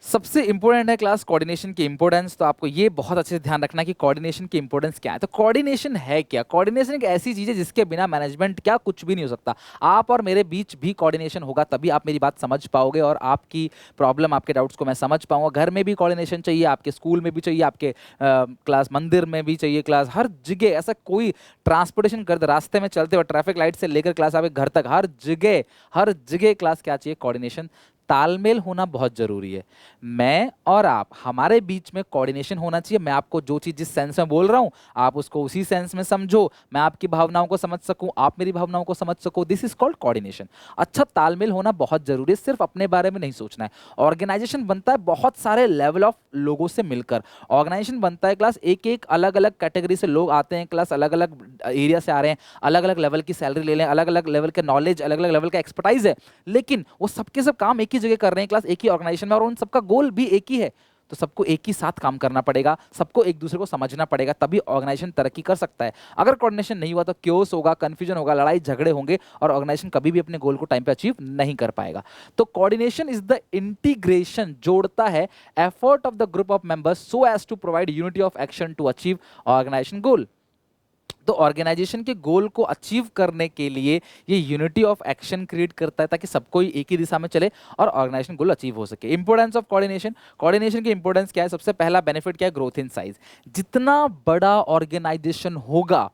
सबसे इंपॉर्टेंट है क्लास कोऑर्डिनेशन की इंपॉर्टेंस। तो आपको ये बहुत अच्छे से ध्यान रखना कि कोऑर्डिनेशन की इंपॉर्टेंस क्या है। तो कोऑर्डिनेशन है क्या? कोऑर्डिनेशन एक ऐसी चीज है जिसके बिना मैनेजमेंट क्या कुछ भी नहीं हो सकता। आप और मेरे बीच भी कोऑर्डिनेशन होगा तभी आप मेरी बात समझ पाओगे और आपकी प्रॉब्लम, आपके डाउट्स को मैं समझ पाऊंगा। घर में भी कोऑर्डिनेशन चाहिए, आपके स्कूल में भी चाहिए, आपके क्लास मंदिर में भी चाहिए, क्लास हर जगह। ऐसा कोई ट्रांसपोर्टेशन कर, रास्ते में चलते हुए ट्रैफिक लाइट से लेकर क्लास आपके घर तक, हर जगह क्लास क्या चाहिए? कोऑर्डिनेशन, तालमेल होना बहुत जरूरी है। मैं और आप, हमारे बीच में कोऑर्डिनेशन होना चाहिए। मैं आपको जो चीज जिस सेंस में बोल रहा हूं आप उसको उसी सेंस में समझो, मैं आपकी भावनाओं को समझ सकूं, आप मेरी भावनाओं को समझ सको। This is called coordination. अच्छा, तालमेल होना बहुत जरूरी है, सिर्फ अपने बारे में नहीं सोचना है। ऑर्गेनाइजेशन बनता है बहुत सारे लेवल ऑफ लोगों से मिलकर। ऑर्गेनाइजेशन बनता है क्लास, एक एक अलग अलग कैटेगरी से लोग आते हैं क्लास, अलग अलग एरिया से आ रहे हैं, अलग अलग लेवल की सैलरी ले लें, अलग अलग लेवल के नॉलेज, अलग अलग लेवल का एक्सपर्टाइज है, लेकिन वो सबके सब काम एक ही जगह कर रहे हैं क्लास, एक ही ऑर्गेनाइजेशन में, और उन सबका गोल भी एक ही है। तो सबको एक ही साथ काम करना पड़ेगा, सबको एक दूसरे को समझना पड़ेगा, तभी ऑर्गेनाइजेशन तरक्की कर सकता है। अगर कोऑर्डिनेशन नहीं हुआ तो क्योस होगा, कंफ्यूजन होगा, लड़ाई झगड़े होंगे और ऑर्गेनाइजेशन कभी भी अपने गोल को टाइम पे अचीव नहीं कर पाएगा। तो कोऑर्डिनेशन इज द इंटीग्रेशन, जोड़ता है effort of the group of members so as to provide unity of action to achieve organisation goal. तो ऑर्गेनाइजेशन के गोल को अचीव करने के लिए ये यूनिटी ऑफ एक्शन क्रिएट करता है ताकि सबको एक ही दिशा में चले और ऑर्गेनाइजेशन गोल अचीव हो सके। इंपॉर्टेंस ऑफ कोऑर्डिनेशन, कोऑर्डिनेशन की इंपॉर्टेंस क्या है? सबसे पहला बेनिफिट क्या है? Growth in size. जितना बड़ा ऑर्गेनाइजेशन होगा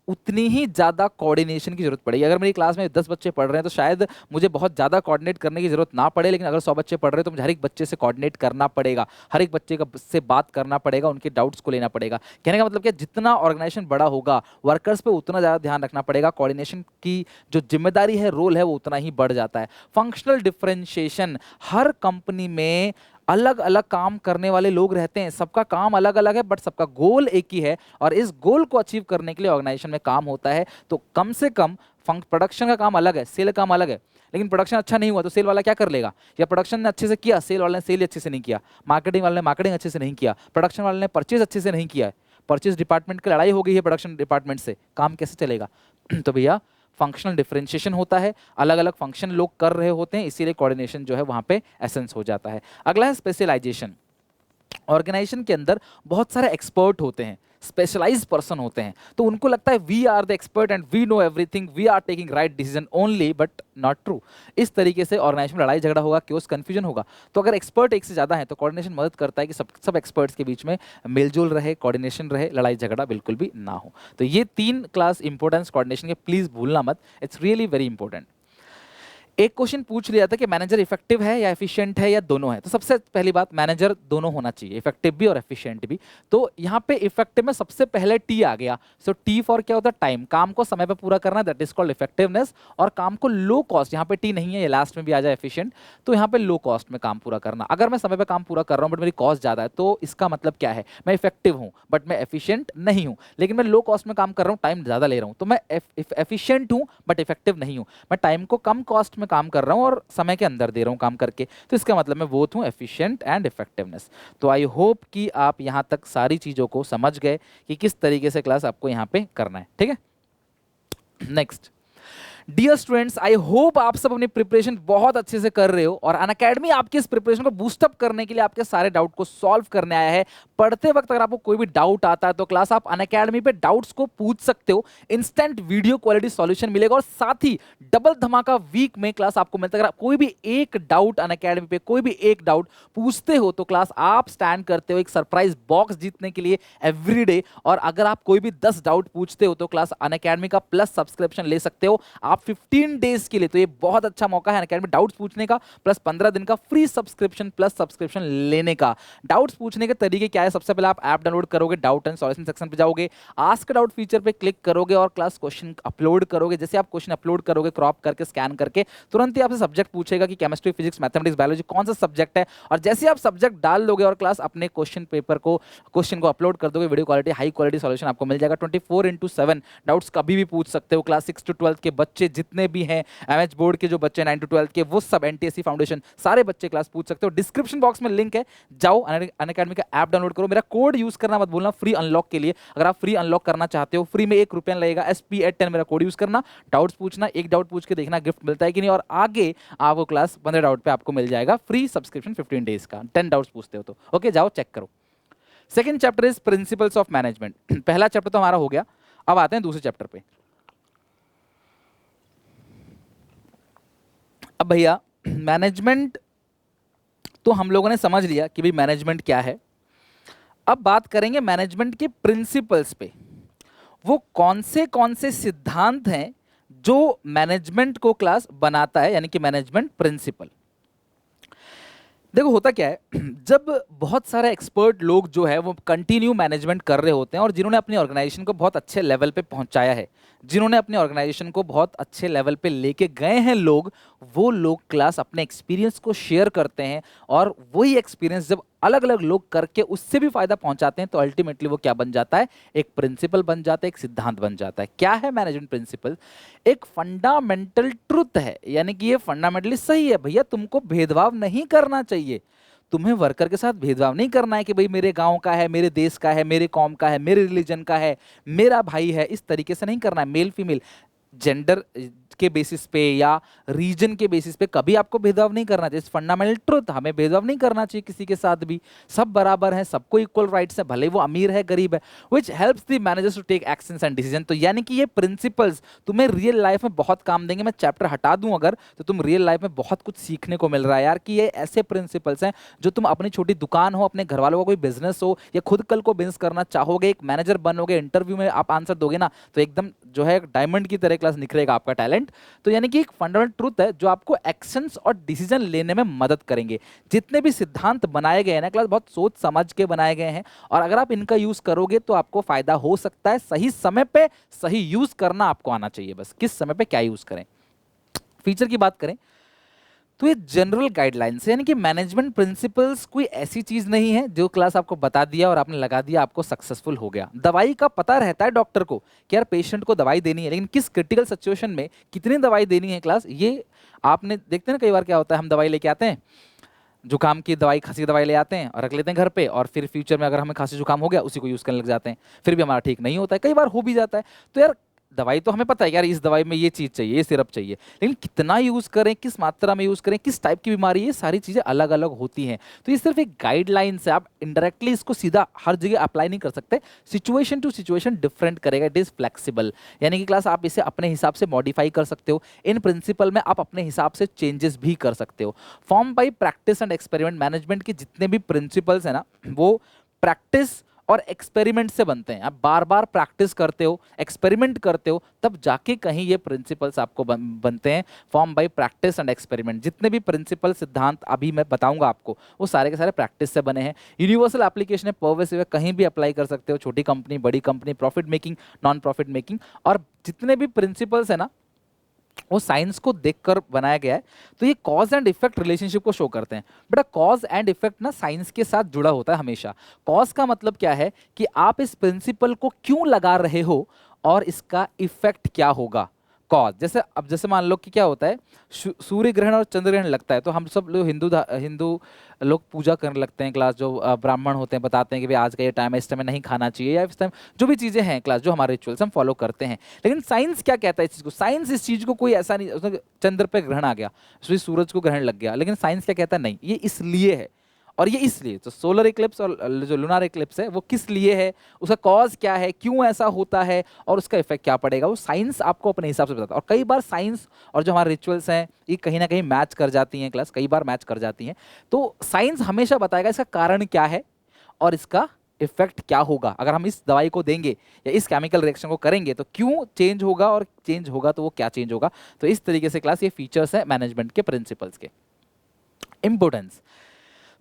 उतनी ही ज़्यादा कोऑर्डिनेशन की जरूरत पड़ेगी। अगर मेरी क्लास में 10 बच्चे पढ़ रहे हैं तो शायद मुझे बहुत ज़्यादा कोऑर्डिनेट करने की जरूरत ना पड़े, लेकिन अगर 100 बच्चे पढ़ रहे हैं तो मुझे हर एक बच्चे से कोऑर्डिनेट करना पड़ेगा, हर एक बच्चे का से बात करना पड़ेगा, उनके डाउट्स को लेना पड़ेगा। कहने का मतलब क्या, जितना ऑर्गेनाइजेशन बड़ा होगा वर्कर्स पे उतना ज़्यादा ध्यान रखना पड़ेगा, कोऑर्डिनेशन की जो जिम्मेदारी है, रोल है, वो उतना ही बढ़ जाता है। फंक्शनल डिफरेंशिएशन, हर कंपनी में अलग अलग काम करने वाले लोग रहते हैं, सबका काम अलग अलग है बट सबका गोल एक ही है, और इस गोल को अचीव करने के लिए ऑर्गेनाइजेशन में काम होता है। तो कम से कम प्रोडक्शन का काम अलग है, सेल का काम अलग है, लेकिन प्रोडक्शन अच्छा नहीं हुआ तो सेल वाला क्या कर लेगा, या प्रोडक्शन ने अच्छे से किया, सेल वाले ने सेल अच्छे से नहीं किया, मार्केटिंग वाले ने मार्केटिंग अच्छे से नहीं किया, प्रोडक्शन वाले ने परचेज अच्छे से नहीं किया, परचेज डिपार्टमेंट की लड़ाई हो गई है प्रोडक्शन डिपार्टमेंट से, काम कैसे चलेगा। तो भैया फंक्शनल डिफरेंशिएशन होता है, अलग अलग फंक्शन लोग कर रहे होते हैं, इसीलिए कोऑर्डिनेशन जो है वहां पे एसेंस हो जाता है। अगला है स्पेशलाइजेशन। ऑर्गेनाइजेशन के अंदर बहुत सारे एक्सपर्ट होते हैं, स्पेशलाइज पर्सन होते हैं, तो उनको लगता है we are the expert and we know everything, we are taking right decision only, but not true. इस तरीके से ऑर्गेनाइजेशन में लड़ाई झगड़ा होगा, क्योस कंफ्यूजन होगा। तो अगर एक्सपर्ट एक से ज़्यादा है तो कोऑर्डिनेशन मदद करता है कि सब एक्सपर्ट्स के बीच में मेलजोल रहे, कोऑर्डिनेशन रहे, लड़ाई झगड़ा बिल्कुल भी ना हो। तो ये 3 क्लास इंपॉर्टेंस कोऑर्डिनेशन के, प्लीज भूलना मत, इट्स रियली वेरी इंपॉर्टेंट। एक क्वेश्चन पूछ लिया था कि मैनेजर इफेक्टिव है या एफिशिएंट है या दोनों है। तो सबसे पहली बात, मैनेजर दोनों होना चाहिए, इफेक्टिव भी और एफिशिएंट भी। तो यहाँ पे इफेक्टिव में सबसे पहले टी आ गया। सो टी फॉर क्या होता है, टाइम, काम को समय पे पूरा करना, दैट इज कॉल्ड इफेक्टिवनेस। और काम को लो कॉस्ट, यहाँ पे टी नहीं है, ये लास्ट में भी आ जाए एफिशिएंट, तो यहाँ पे लो कॉस्ट में काम पूरा करना। अगर मैं समय पे काम पूरा कर रहा हूँ बट मेरी कॉस्ट ज्यादा है, तो इसका मतलब क्या है, मैं इफेक्टिव हूँ बट मैं एफिशिएंट नहीं हूँ। लेकिन मैं लो कॉस्ट में काम कर रहा हूँ, टाइम ज्यादा ले रहा हूँ, तो मैं एफिशिएंट हूँ बट इफेक्टिव नहीं हूँ। मैं टाइम को कम कॉस्ट में काम कर रहा हूँ और समय के अंदर दे रहा हूं काम करके, तो इसका मतलब मैं बोथ हूं एफिशिएंट एंड इफेक्टिवनेस। तो आई होप कि आप यहां तक सारी चीजों को समझ गए कि किस तरीके से क्लास आपको यहां पे करना है, ठीक है। Next, dear students, I hope आप सब अपनी प्रिपरेशन बहुत अच्छे से कर रहे हो और अनअकैडमी आपकी इस प्रिपरेशन को बूस्टअप करने के लिए आपके सारे डाउट को सॉल्व करने आया है। पढ़ते वक्त अगर आपको कोई भी डाउट आता है तो क्लास आप अनअकैडमी पे डाउट्स को पूछ सकते हो, इंस्टेंट वीडियो क्वालिटी सॉल्यूशन मिलेगा और साथ ही डबल धमाका वीक में क्लास आपको मिलता है। अगर कोई भी एक डाउट अनअकैडमी पे कोई भी एक डाउट पूछते हो तो क्लास आप स्टैंड करते हो एक सरप्राइज बॉक्स जीतने के लिए एवरीडे। और अगर आप कोई भी 10 डाउट पूछते हो तो क्लास अनअकैडमी का प्लस सब्सक्रिप्शन ले सकते हो आप 15 डेज के लिए। तो ये बहुत अच्छा मौका है अनअकैडमी डाउट्स पूछने का, प्लस 15 दिन का फ्री सब्सक्रिप्शन प्लस सब्सक्रिप्शन लेने का। डाउट्स पूछने के तरीके क्या है, सबसे पहले आप ऐप डाउनलोड करोगे, डाउट एंड सॉल्यूशन सेक्शन पे जाओगे, आस्क डाउट फीचर पे क्लिक करोगे और क्लास क्वेश्चन अपलोड करोगे। जैसे आप क्वेश्चन अपलोड करोगे क्रॉप करके स्कैन करके, तुरंत ही आपसे सब्जेक्ट पूछेगा कि केमिस्ट्री, फिजिक्स, मैथमेटिक्स, बायोलॉजी कौन सा सब्जेक्ट है, और जैसे आप सब्जेक्ट डाल दोगे और क्लास अपने क्वेश्चन को अपलोड कर दोगे, video quality high quality solution आपको मिल जाएगा। 24/7 डाउट्स कभी भी पूछ सकते हो। क्लास 6 to 12 के बच्चे जितने भी हैं, एमएच बोर्ड के जो बच्चे 9 to 12 के, वो सब एनटीएससी फाउंडेशन सारे बच्चे क्लास पूछ सकते हो। डिस्क्रिप्शन बॉक्स में लिंक है, जाओ अनअकैडमी का ऐप डाउनलोड करो। मेरा कोड यूज करना मत भूलना फ्री अनलॉक के लिए। अगर आप फ्री अनलॉक करना चाहते हो, फ्री में 1 रुपया लगेगा, SP810 मेरा कोड यूज करना, डाउट्स पूछना, एक डाउट पूछ के देखना गिफ्ट मिलता है कि नहीं, और आगे आपको क्लास 15 डाउट पे आपको मिल जाएगा फ्री सब्सक्रिप्शन 15 डेज का, 10 डाउट्स पूछते हो तो। ओके, जाओ चेक करो। Second chapter is principles of management. पहला चैप्टर तो हमारा हो गया, अब आते हैं दूसरे चैप्टर पे। अब भैया मैनेजमेंट तो हम लोगों ने समझ लिया कि भाई मैनेजमेंट क्या है। अब बात करेंगे मैनेजमेंट के प्रिंसिपल्स पे। वो कौन से सिद्धांत हैं जो मैनेजमेंट को क्लास बनाता है, यानी कि मैनेजमेंट प्रिंसिपल। देखो होता क्या है, जब बहुत सारे एक्सपर्ट लोग जो है वो कंटिन्यू मैनेजमेंट कर रहे होते हैं और जिन्होंने अपनी ऑर्गेनाइजेशन को बहुत अच्छे लेवल पे पहुंचाया है, जिन्होंने अपनी ऑर्गेनाइजेशन को बहुत अच्छे लेवल पे लेके गए हैं लोग, वो लोग क्लास अपने एक्सपीरियंस को शेयर करते हैं और वही एक्सपीरियंस जब अलग अलग लोग करके उससे भी फायदा पहुंचाते हैं तो अल्टीमेटली वो क्या बन जाता है, एक प्रिंसिपल बन जाता है, एक सिद्धांत बन जाता है। क्या है मैनेजमेंट प्रिंसिपल? एक फंडामेंटल ट्रुथ है, यानी कि ये फंडामेंटली सही है भैया, तुमको भेदभाव नहीं करना चाहिए। तुम्हें वर्कर के साथ भेदभाव नहीं करना है कि भाई मेरे गांव का है, मेरे देश का है, मेरे कौम का है, मेरे रिलीजन का है, मेरा भाई है, इस तरीके से नहीं करना है। मेल फीमेल जेंडर के बेसिस पे या रीजन के बेसिस पे कभी आपको भेदभाव नहीं करना चाहिए। फंडामेंटल ट्रुथ, हमें भेदभाव नहीं करना चाहिए किसी के साथ भी, सब बराबर हैं, सबको इक्वल राइट्स है, भले वो अमीर है गरीब है। Which helps the managers to take actions and decision. तो यानी कि ये प्रिंसिपल्स तुम्हें रियल लाइफ में बहुत काम देंगे। मैं चैप्टर हटा दूं अगर, तो तुम रियल लाइफ में बहुत कुछ सीखने को मिल रहा है यार, कि ये ऐसे प्रिंसिपल्स हैं जो तुम अपनी छोटी दुकान हो, अपने घर वालों का कोई बिजनेस हो, या खुद कल को बिजनेस करना चाहोगे, एक मैनेजर बनोगे, इंटरव्यू में आप आंसर दोगे ना, तो एकदम जो है डायमंड की तरह क्लास निखरेगा आपका टैलेंट। तो यानी कि एक फंडामेंटल ट्रुथ है जो आपको एक्शंस और डिसीजन लेने में मदद करेंगे। जितने भी सिद्धांत बनाए गए हैं ना क्लास, बहुत सोच समझ के बनाए गए हैं, और अगर आप इनका यूज करोगे तो आपको फायदा हो सकता है। सही समय पे सही यूज करना आपको आना चाहिए, बस किस समय पे क्या यूज करें। फीचर की बात करें तो ये जनरल गाइडलाइंस है, यानी कि मैनेजमेंट प्रिंसिपल्स कोई ऐसी चीज नहीं है जो क्लास आपको बता दिया और आपने लगा दिया, आपको सक्सेसफुल हो गया। दवाई का पता रहता है डॉक्टर को कि यार पेशेंट को दवाई देनी है, लेकिन किस क्रिटिकल सिचुएशन में कितनी दवाई देनी है क्लास, ये आपने देखते हैं ना कई बार क्या होता है, हम दवाई लेके आते हैं, जुकाम की दवाई, खांसी की दवाई ले आते हैं और रख लेते हैं घर पे, और फिर फ्यूचर में अगर हमें खांसी जुकाम हो गया उसी को यूज़ करने लग जाते हैं, फिर भी हमारा ठीक नहीं होता है, कई बार हो भी जाता है। तो यार दवाई तो हमें पता है यार इस दवाई में ये चीज़ चाहिए, ये सिरप चाहिए, लेकिन कितना यूज़ करें, किस मात्रा में यूज़ करें, किस टाइप की बीमारी, ये सारी चीज़ें अलग अलग होती हैं। तो ये सिर्फ एक गाइडलाइन है, आप इनडायरेक्टली इसको सीधा हर जगह अप्लाई नहीं कर सकते, सिचुएशन टू सिचुएशन डिफरेंट करेगा, इट इज़ फ्लेक्सिबल। यानी कि क्लास आप इसे अपने हिसाब से मॉडिफाई कर सकते हो, इन प्रिंसिपल में आप अपने हिसाब से चेंजेस भी कर सकते हो। Form by practice and experiment, management के जितने भी प्रिंसिपल्स हैं ना, वो प्रैक्टिस और एक्सपेरिमेंट से बनते हैं। आप बार बार प्रैक्टिस करते हो, एक्सपेरिमेंट करते हो, तब जाके कहीं ये प्रिंसिपल्स आपको बनते हैं। Form by practice and experiment, जितने भी प्रिंसिपल सिद्धांत अभी मैं बताऊंगा आपको, वो सारे के सारे प्रैक्टिस से बने हैं। यूनिवर्सल एप्लीकेशन है, परवेसिव है, कहीं भी अप्लाई कर सकते हो, छोटी कंपनी, बड़ी company, profit making, non profit making, और जितने भी प्रिंसिपल्स है ना वो साइंस को देखकर बनाया गया है। तो ये कॉज एंड इफेक्ट रिलेशनशिप को शो करते हैं। बेटा कॉज एंड इफेक्ट ना साइंस के साथ जुड़ा होता है हमेशा। कॉज का मतलब क्या है कि आप इस प्रिंसिपल को क्यों लगा रहे हो और इसका इफेक्ट क्या होगा। कॉज जैसे अब जैसे मान लो कि क्या होता है, सूर्य ग्रहण और चंद्र ग्रहण लगता है तो हम सब लोग हिंदू लोग पूजा करने लगते हैं क्लास, जो ब्राह्मण होते हैं बताते हैं कि भाई आज का ये टाइम है, इस टाइम में नहीं खाना चाहिए, या इस टाइम जो भी चीज़ें हैं क्लास, जो हमारे रिचुअल्स हम फॉलो करते हैं। लेकिन साइंस क्या कहता है इस चीज़ को, साइंस इस चीज़ को कोई ऐसा नहीं, उसमें चंद्र पे ग्रहण आ गया, सूरज को ग्रहण लग गया, लेकिन साइंस क्या कहता है, नहीं ये इसलिए है और ये इसलिए। तो सोलर इक्लिप्स और जो लूनार इक्लिप्स है वो किस लिए है, उसका कॉज क्या है, क्यों ऐसा होता है और उसका इफेक्ट क्या पड़ेगा, वो साइंस आपको अपने हिसाब से बताता है। और कई बार साइंस और जो हमारे रिचुअल्स हैं ये कहीं ना कहीं मैच कर जाती हैं क्लास, कई बार मैच कर जाती हैं। तो साइंस हमेशा बताएगा इसका कारण क्या है और इसका इफेक्ट क्या होगा। अगर हम इस दवाई को देंगे या इस केमिकल रिएक्शन को करेंगे तो क्यों चेंज होगा, और चेंज होगा तो वो क्या चेंज होगा। तो इस तरीके से क्लास ये फीचर्स है मैनेजमेंट के प्रिंसिपल्स के। इंपोर्टेंस,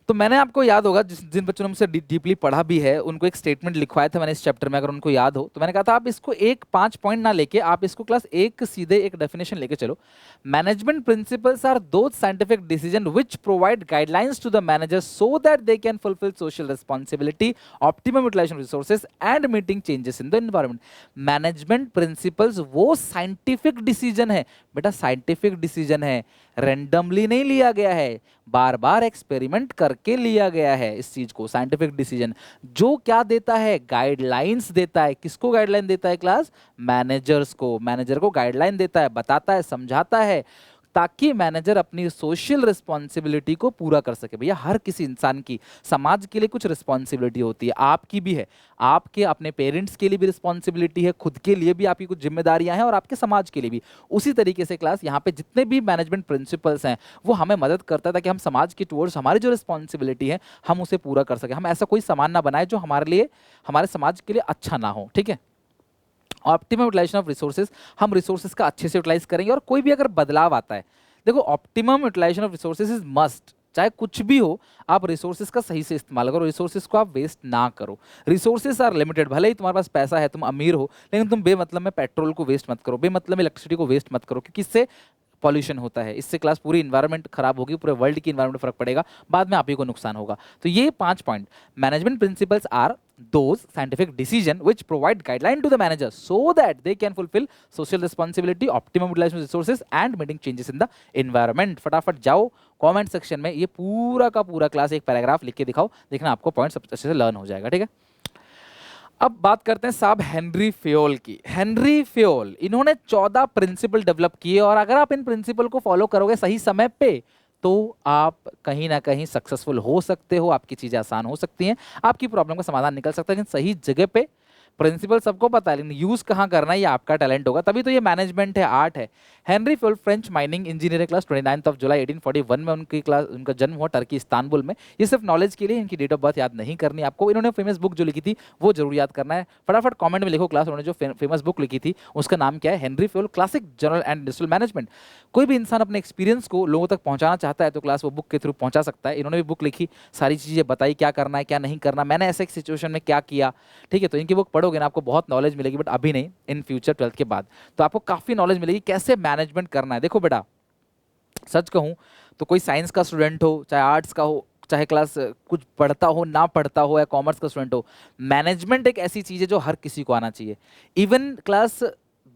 तो मैंने आपको याद होगा जिन बच्चों ने मुझसे डीपली पढ़ा भी है उनको एक स्टेटमेंट लिखवाया था मैंने इस चैप्टर में, अगर उनको याद हो तो मैंने कहा था आप इसको एक 5 पॉइंट ना लेके आप इसको क्लास एक सीधे एक डेफिनेशन लेके चलो। Management principles are those scientific decision which provide guidelines to the manager so that they can fulfil social responsibility, optimum utilisation of resources and meeting changes in the environment. Management principles वो scientific decision है, बेटा scientific decision है, randomly नहीं लिया गया है, बार बार experiment करके लिया गया है इस चीज को। साइंटिफिक डिसीजन जो क्या देता है, गाइडलाइंस देता है। किसको गाइडलाइन देता है क्लास, मैनेजर्स को। मैनेजर को गाइडलाइन देता है, बताता है, समझाता है, ताकि मैनेजर अपनी सोशल रिस्पॉन्सिबिलिटी को पूरा कर सके। भैया हर किसी इंसान की समाज के लिए कुछ रिस्पॉन्सिबिलिटी होती है, आपकी भी है, आपके अपने पेरेंट्स के लिए भी रिस्पॉन्सिबिलिटी है, खुद के लिए भी आपकी कुछ जिम्मेदारियां हैं और आपके समाज के लिए भी। उसी तरीके से क्लास यहाँ पे जितने भी मैनेजमेंट प्रिंसिपल्स हैं वो हमें मदद करता है ताकि हम समाज के टूवर्ड्स हमारी जो रिस्पॉन्सिबिलिटी है हम उसे पूरा कर सके। हम ऐसा कोई सामान ना बनाए जो हमारे लिए, हमारे समाज के लिए अच्छा ना हो। ठीक है, ऑप्टिमम यूटिलाइजेशन ऑफ रिसोर्सेज, हम रिसोर्सेज का अच्छे से यूटिलाइज करेंगे। और कोई भी अगर बदलाव आता है, देखो optimum utilisation of resources is must, चाहे कुछ भी हो आप रिसोर्सेज का सही से इस्तेमाल करो, रिसोर्सेज को आप वेस्ट ना करो। रिसोर्सेज आर लिमिटेड, भले ही तुम्हारे पास पैसा है, तुम अमीर हो, लेकिन तुम बेमतलब में पेट्रोल को वेस्ट मत करो, बेमतलब में इलेक्ट्रिसिटी को वेस्ट मत करो, क्योंकि इससे पॉल्यूशन होता है, इससे क्लास पूरी इन्वायरमेंट खराब होगी, पूरे वर्ल्ड की इन्वायरमेंट फर्क पड़ेगा, बाद में आप ही को नुकसान होगा। तो ये 5 point, management principles are those scientific decision which provide guideline to the manager so that they can fulfill social responsibility, optimum utilization of resources and meeting changes in the environment। फटाफट जाओ कमेंट सेक्शन में ये पूरा का पूरा class एक paragraph लिख के दिखाओ, देखना आपको पॉइंट सब अच्छे से लर्न हो जाएगा। ठीक है, अब बात करते हैं साहब हेनरी फेयोल की। हेनरी फेयोल, इन्होंने 14 प्रिंसिपल डेवलप किए और अगर आप इन प्रिंसिपल को फॉलो करोगे सही समय पे तो आप कहीं ना कहीं सक्सेसफुल हो सकते हो, आपकी चीजें आसान हो सकती हैं, आपकी प्रॉब्लम का समाधान निकल सकता है। लेकिन सही जगह पे प्रिंसिपल सबको पता है, लेकिन यूज कहाँ करना है ये आपका टैलेंट होगा, तभी तो ये मैनेजमेंट है, आर्ट है। Henry Fayol French mining engineer है, क्लास 29 जुलाई 1841 में उनका जन्म हुआ टर्की इस्तांबुल में। ये सिर्फ नॉलेज के लिए, इनकी डेट ऑफ बर्थ याद नहीं करनी आपको। इन्होंने फेमस बुक जो लिखी थी वो जरूर याद करना है, फटाफट कमेंट में लिखो क्लास, उन्होंने जो फेमस बुक लिखी थी उसका नाम क्या है, Henry Fayol classic general and industrial management. कोई भी इंसान अपने एक्सपीरियंस को लोगों तक पहुंचाना चाहता है तो क्लास वो बुक के थ्रू पहुंचा सकता है। इन्होंने भी बुक लिखी, सारी चीज़ें बताई, क्या करना है क्या नहीं करना, मैंने ऐसे एक सिचुएशन में क्या किया। ठीक है, तो इनकी बुक पढ़ोगे ना आपको बहुत नॉलेज मिलेगी, बट अभी नहीं, इन फ्यूचर 12th के बाद तो आपको काफ़ी नॉलेज मिलेगी कैसे मैनेजमेंट करना है। देखो बेटा सच कहूँ तो कोई साइंस का स्टूडेंट हो, चाहे आर्ट्स का हो, चाहे क्लास कुछ पढ़ता हो ना पढ़ता हो, या कॉमर्स का स्टूडेंट हो, मैनेजमेंट एक ऐसी चीज़ है जो हर किसी को आना चाहिए। इवन क्लास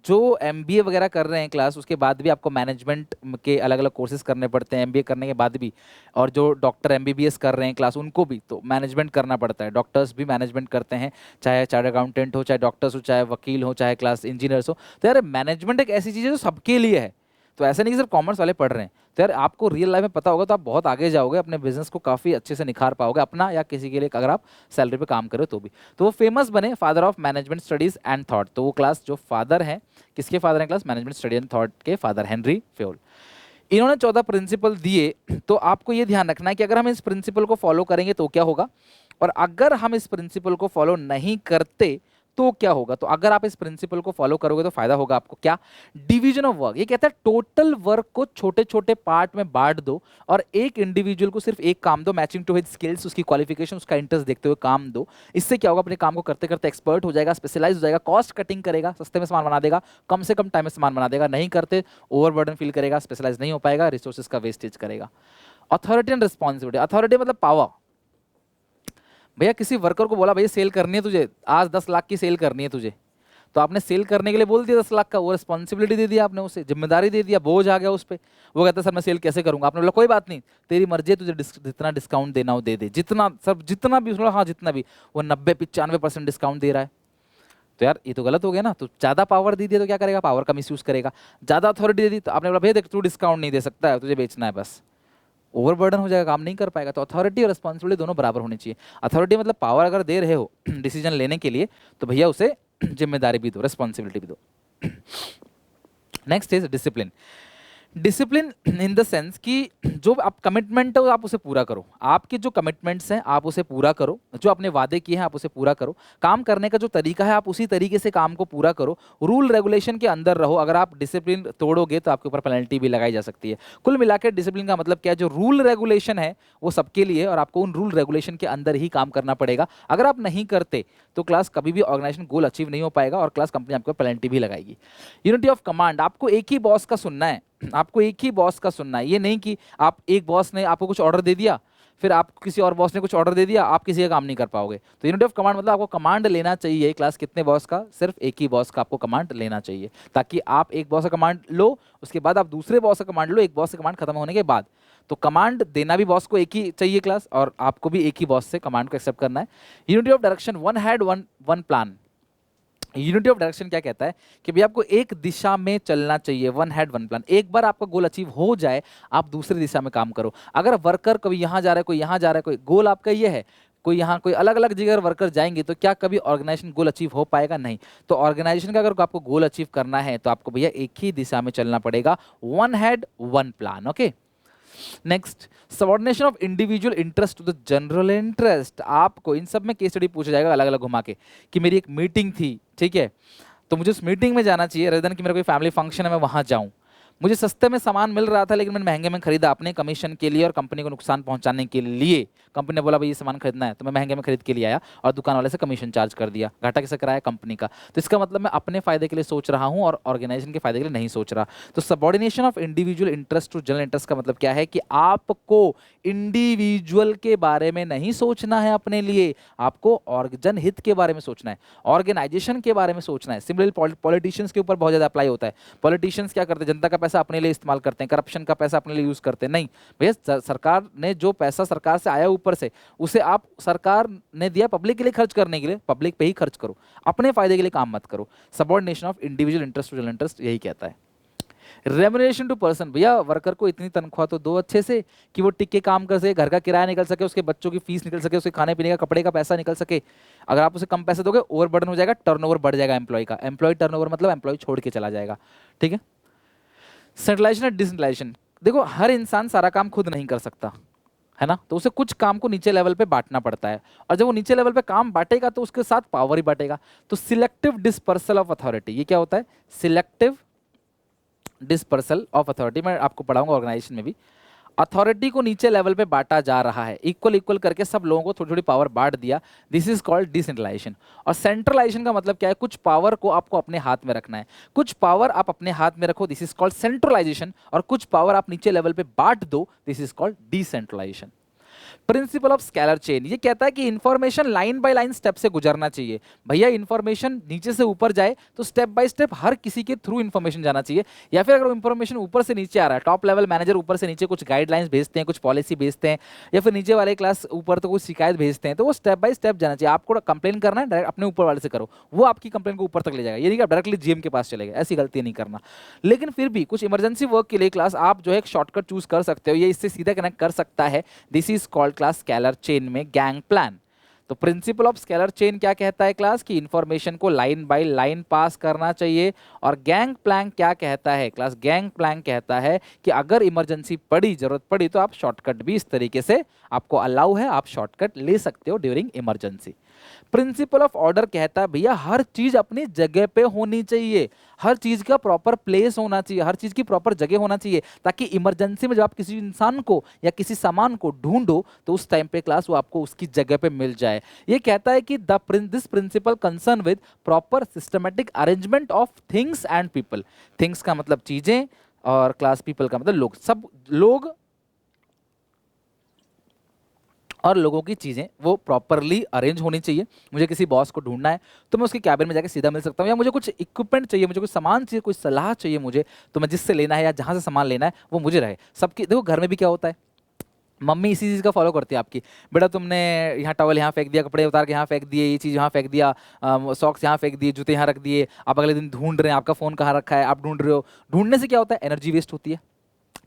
जो एमबीए वगैरह कर रहे हैं क्लास, उसके बाद भी आपको मैनेजमेंट के अलग अलग कोर्सेज करने पड़ते हैं एमबीए करने के बाद भी। और जो डॉक्टर एमबीबीएस कर रहे हैं क्लास, उनको भी तो मैनेजमेंट करना पड़ता है। डॉक्टर्स भी मैनेजमेंट करते हैं, चाहे चार्टर्ड अकाउंटेंट हो, चाहे डॉक्टर्स हो, चाहे वकील हो, चाहे क्लास इंजीनियर्स हो। तो यार मैनेजमेंट एक ऐसी चीज़ है जो सबके लिए है। तो ऐसा नहीं कि सिर्फ कॉमर्स वाले पढ़ रहे हैं। तो यार आपको रियल लाइफ में पता होगा तो आप बहुत आगे जाओगे, अपने बिजनेस को काफ़ी अच्छे से निखार पाओगे, अपना या किसी के लिए, अगर आप सैलरी पे काम करो तो भी। तो वो फेमस बने father of management studies and thought. तो वो क्लास जो फादर हैं, किसके फादर हैं class? Management study and thought के फादर, हेनरी फेयोल। इन्होंने 14 प्रिंसिपल दिए। तो आपको ये ध्यान रखना है कि अगर हम इस प्रिंसिपल को फॉलो करेंगे तो क्या होगा, और अगर हम इस प्रिंसिपल को फॉलो नहीं करते तो क्या होगा। तो अगर आप इस प्रिंसिपल को फॉलो करोगे तो फायदा होगा आपको क्या? Division of work. ये कहता है टोटल वर्क को छोटे छोटे पार्ट में बांट दो और एक इंडिविजुअल को सिर्फ एक काम दो, मैचिंग टू हिज स्किल्स, उसकी क्वालिफिकेशन, उसका इंटरेस्ट देखते हुए काम दो। इससे क्या होगा, अपने काम को करते करते एक्सपर्ट हो जाएगा, स्पेशलाइज हो जाएगा, कॉस्ट कटिंग करेगा, सस्ते में सामान बना देगा, कम से कम टाइम में सामान बना देगा। नहीं करते ओवरबर्डन फील करेगा, स्पेशलाइज नहीं हो पाएगा, रिसोर्सेज का वेस्टेज करेगा। Authority and responsibility. अथॉरिटी मतलब पावर। भैया किसी वर्कर को बोला भैया सेल करनी है तुझे, आज 10 लाख की सेल करनी है तुझे, तो आपने सेल करने के लिए बोल दिया 10 लाख का, वो रिस्पॉन्सिबिलिटी दे दिया आपने, उसे जिम्मेदारी दे दिया, बोझ आ गया उस पर। वो कहता है सर मैं सेल कैसे करूंगा? आपने बोला कोई बात नहीं, तेरी मर्जी है, तुझे जितना डिस्काउंट देना हो दे दे, जितना सब जितना भी, हाँ जितना भी। वो 90-95% डिस्काउंट दे रहा है। तो यार ये तो गलत हो गया ना। तो ज्यादा पावर दे दिया तो क्या करेगा? पावर का मिसयूज करेगा। ज्यादा अथॉरिटी दे दी तो आपने बोला भैया देख तू डिस्काउंट नहीं दे सकता है, तुझे बेचना है बस, ओवरबर्डन हो जाएगा, काम नहीं कर पाएगा। तो अथॉरिटी और रिस्पॉन्सिबिलिटी दोनों बराबर होनी चाहिए। अथॉरिटी मतलब पावर अगर दे रहे हो डिसीजन लेने के लिए, तो भैया उसे जिम्मेदारी भी दो, रिस्पॉन्सिबिलिटी भी दो। Next is discipline. Discipline in the sense कि जो आप कमिटमेंट है आप उसे पूरा करो, आपके जो कमिटमेंट्स हैं आप उसे पूरा करो, जो आपने वादे किए हैं आप उसे पूरा करो, काम करने का जो तरीका है आप उसी तरीके से काम को पूरा करो, रूल रेगुलेशन के अंदर रहो। अगर आप डिसिप्लिन तोड़ोगे तो आपके ऊपर पेनल्टी भी लगाई जा सकती है। कुल मिलाकर डिसिप्लिन का मतलब क्या है? जो रूल रेगुलेशन है वो सबके लिए है और आपको उन रूल रेगुलेशन के अंदर ही काम करना पड़ेगा। अगर आप नहीं करते तो क्लास कभी भी ऑर्गेनाइजेशन गोल अचीव नहीं हो पाएगा और क्लास कंपनी आपको पेनल्टी भी लगाएगी। Unity of command. आपको एक ही बॉस का सुनना है, आपको एक ही बॉस का सुनना है। ये नहीं कि आप एक बॉस ने आपको कुछ ऑर्डर दे दिया, फिर आप किसी और बॉस ने कुछ ऑर्डर दे दिया, आप किसी का काम नहीं कर पाओगे। तो यूनिटी ऑफ कमांड मतलब आपको कमांड लेना चाहिए। क्लास कितने बॉस का? सिर्फ एक ही बॉस का आपको कमांड लेना चाहिए, ताकि आप एक बॉस का कमांड लो, उसके बाद आप दूसरे बॉस का कमांड लो, एक बॉस का कमांड खत्म होने के बाद। तो कमांड देना भी बॉस को एक ही चाहिए क्लास, और आपको भी एक ही बॉस से कमांड को एक्सेप्ट करना है। Unity of direction. One had one plan. Unity of direction क्या कहता है कि भैया आपको एक दिशा में चलना चाहिए, वन हेड वन प्लान। एक बार आपका गोल अचीव हो जाए आप दूसरी दिशा में काम करो। अगर वर्कर कभी यहाँ जा रहा है, कोई यहाँ जा रहा है, कोई गोल आपका ये है, कोई यहाँ, कोई अलग अलग जगह वर्कर जाएंगे, तो क्या कभी ऑर्गेनाइजेशन गोल अचीव हो पाएगा? नहीं। तो ऑर्गेनाइजेशन का अगर आपको गोल अचीव करना है तो आपको भैया एक ही दिशा में चलना पड़ेगा, one head one plan. Okay. Next, subordination of individual interest to the general interest. आपको इन सब में केस स्टडी पूछा जाएगा अलग अलग घुमा के, कि मेरी एक मीटिंग थी, ठीक है, तो मुझे उस मीटिंग में जाना चाहिए रेदर देन कि मेरा कोई फैमिली फंक्शन है मैं वहां जाऊं। मुझे सस्ते में सामान मिल रहा था लेकिन मैंने महंगे में खरीदा अपने कमीशन के लिए और कंपनी को नुकसान पहुंचाने के लिए। कंपनी ने बोला भाई ये सामान खरीदना है, तो मैं महंगे में खरीद के लिए आया और दुकान वाले से कमीशन चार्ज कर दिया। घाटा किसे कराया? कंपनी का। तो इसका मतलब मैं अपने फायदे के लिए सोच रहा हूं और ऑर्गेनाइजेशन के फायदे के लिए नहीं सोच रहा। तो subordination of individual interest to general interest का मतलब क्या है कि आपको इंडिविजुअल के बारे में नहीं सोचना है अपने लिए, आपको जनहित के बारे में सोचना है, ऑर्गेनाइजेशन के बारे में सोचना है। सिमिलरली पॉलिटिशियंस के ऊपर बहुत ज्यादा अप्लाई होता है। पॉलिटिशियंस क्या करते हैं? जनता का पैसा अपने लिए इस्तेमाल करते हैं, करप्शन का पैसा अपने लिए यूज करते हैं। नहीं भैया, सरकार ने जो पैसा सरकार से आया ऊपर से, उसे आप सरकार ने दिया पब्लिक के लिए खर्च करने के लिए, पब्लिक पे ही खर्च करो, अपने फायदे के लिए काम मत करो। Subordination of individual interest to general interest यही कहता है। Remuneration to person. भैया वर्कर को इतनी तनख्वाह तो दो अच्छे से कि वो टिक के काम कर सके, घर का किराया निकल सके, उसके बच्चों की फीस निकल सके, उसके खाने पीने का कपड़े का पैसा निकल सके। अगर आप उसे कम पैसे दोगे ओवरबर्डन हो जाएगा, टर्नओवर बढ़ जाएगा एम्प्लॉय का। एम्प्लॉय टर्नओवर मतलब एम्प्लॉय छोड़ के चला जाएगा, ठीक है। सेंट्रलाइजेशन और डिसेंट्रलाइजेशन। देखो हर इंसान सारा काम खुद नहीं कर सकता है ना, तो उसे कुछ काम को नीचे लेवल पे बांटना पड़ता है, और जब वो नीचे लेवल पे काम बांटेगा तो उसके साथ पावर ही बांटेगा। तो सिलेक्टिव डिस्पर्सल ऑफ अथॉरिटी, ये क्या होता है? सिलेक्टिव डिस्पर्सल ऑफ अथॉरिटी, मैं आपको पढ़ाऊंगा ऑर्गेनाइजेशन में भी। अथॉरिटी को नीचे लेवल पे बांटा जा रहा है, इक्वल इक्वल करके सब लोगों को थोड़ी थोड़ी पावर बांट दिया। This is called decentralisation. और सेंट्रलाइजेशन का मतलब क्या है? कुछ पावर को आपको अपने हाथ में रखना है, कुछ पावर आप अपने हाथ में रखो, दिस इज कॉल्ड सेंट्रलाइजेशन। और कुछ पावर आप नीचे लेवल पे बांट दो, this is called decentralisation. Principle of scalar chain ये कहता है कि information line by line step से गुजरना चाहिए। भैया इंफॉर्मेशन नीचे से ऊपर जाए तो स्टेप बाय स्टेप हर किसी के थ्रू इंफॉर्मेशन जाना चाहिए। या फिर अगर इंफॉर्मेशन ऊपर से नीचे आ रहा है, टॉप लेवल मैनेजर ऊपर से नीचे कुछ गाइडलाइंस भेजते हैं, कुछ पॉलिसी भेजते हैं, या फिर नीचे वाले क्लास ऊपर तो कुछ शिकायत भेजते हैं, तो वो स्टेप बाय स्टेप जाना चाहिए। आपको कंप्लेन करना है डायरेक्ट अपने ऊपर वाले से करो, वो आपकी कंप्लेन को ऊपर तक ले जाएगा। ये नहीं कि डायरेक्टली जीएम के पास चलेगा, ऐसी गलती नहीं करना। लेकिन फिर भी कुछ इमरजेंसी वर्क के लिए क्लास आप जो है एक शॉर्टकट चूज कर सकते हो, ये इससे सीधा कनेक्ट कर सकता है। This is called class scalar chain में गैंग प्लान। तो प्रिंसिपल ऑफ स्केलर चेन क्या कहता है क्लास? कि इंफॉर्मेशन को लाइन बाय लाइन पास करना चाहिए। और गैंग प्लान क्या कहता है क्लास? गैंग प्लान कहता है कि अगर इमरजेंसी पड़ी, जरूरत पड़ी, तो आप शॉर्टकट भी इस तरीके से आपको अलाउ है, आप शॉर्टकट ले सकते हो during emergency. Principle of order कहता है भैया हर चीज अपनी जगह पे होनी चाहिए, हर चीज का प्रॉपर प्लेस होना चाहिए, हर चीज की प्रॉपर जगह होना चाहिए, ताकि इमरजेंसी में जब आप किसी इंसान को या किसी सामान को ढूंढो तो उस टाइम पे क्लास वो आपको उसकी जगह पे मिल जाए। ये कहता है कि this principle concern with proper systematic arrangement of things and people. Things का मतलब चीजें और क्लास पीपल का मतलब लोग, सब लोग और लोगों की चीज़ें वो प्रॉपरली अरेंज होनी चाहिए। मुझे किसी बॉस को ढूंढना है तो मैं उसके कैबिन में जाकर सीधा मिल सकता हूँ, या मुझे कुछ इक्विपमेंट चाहिए, मुझे कुछ सामान चाहिए, कुछ सलाह चाहिए मुझे, तो मैं जिससे लेना है या जहाँ से सामान लेना है वो मुझे रहे। सबकी देखो घर में भी क्या होता है, मम्मी इसी चीज़ का फॉलो करती है आपकी, बेटा तुमने यहाँ टॉवल यहाँ फेंक दिया, कपड़े उतार के यहाँ फेंक दिए, ये चीज़ यहाँ फेंक दिया, सॉक्स यहाँ फेंक दिए, जूते यहाँ रख दिए, आप अगले दिन ढूंढ रहे हैं, आपका फ़ोन कहाँ रखा है, आप ढूंढ रहे हो। ढूंढने से क्या होता है? एनर्जी वेस्ट होती है,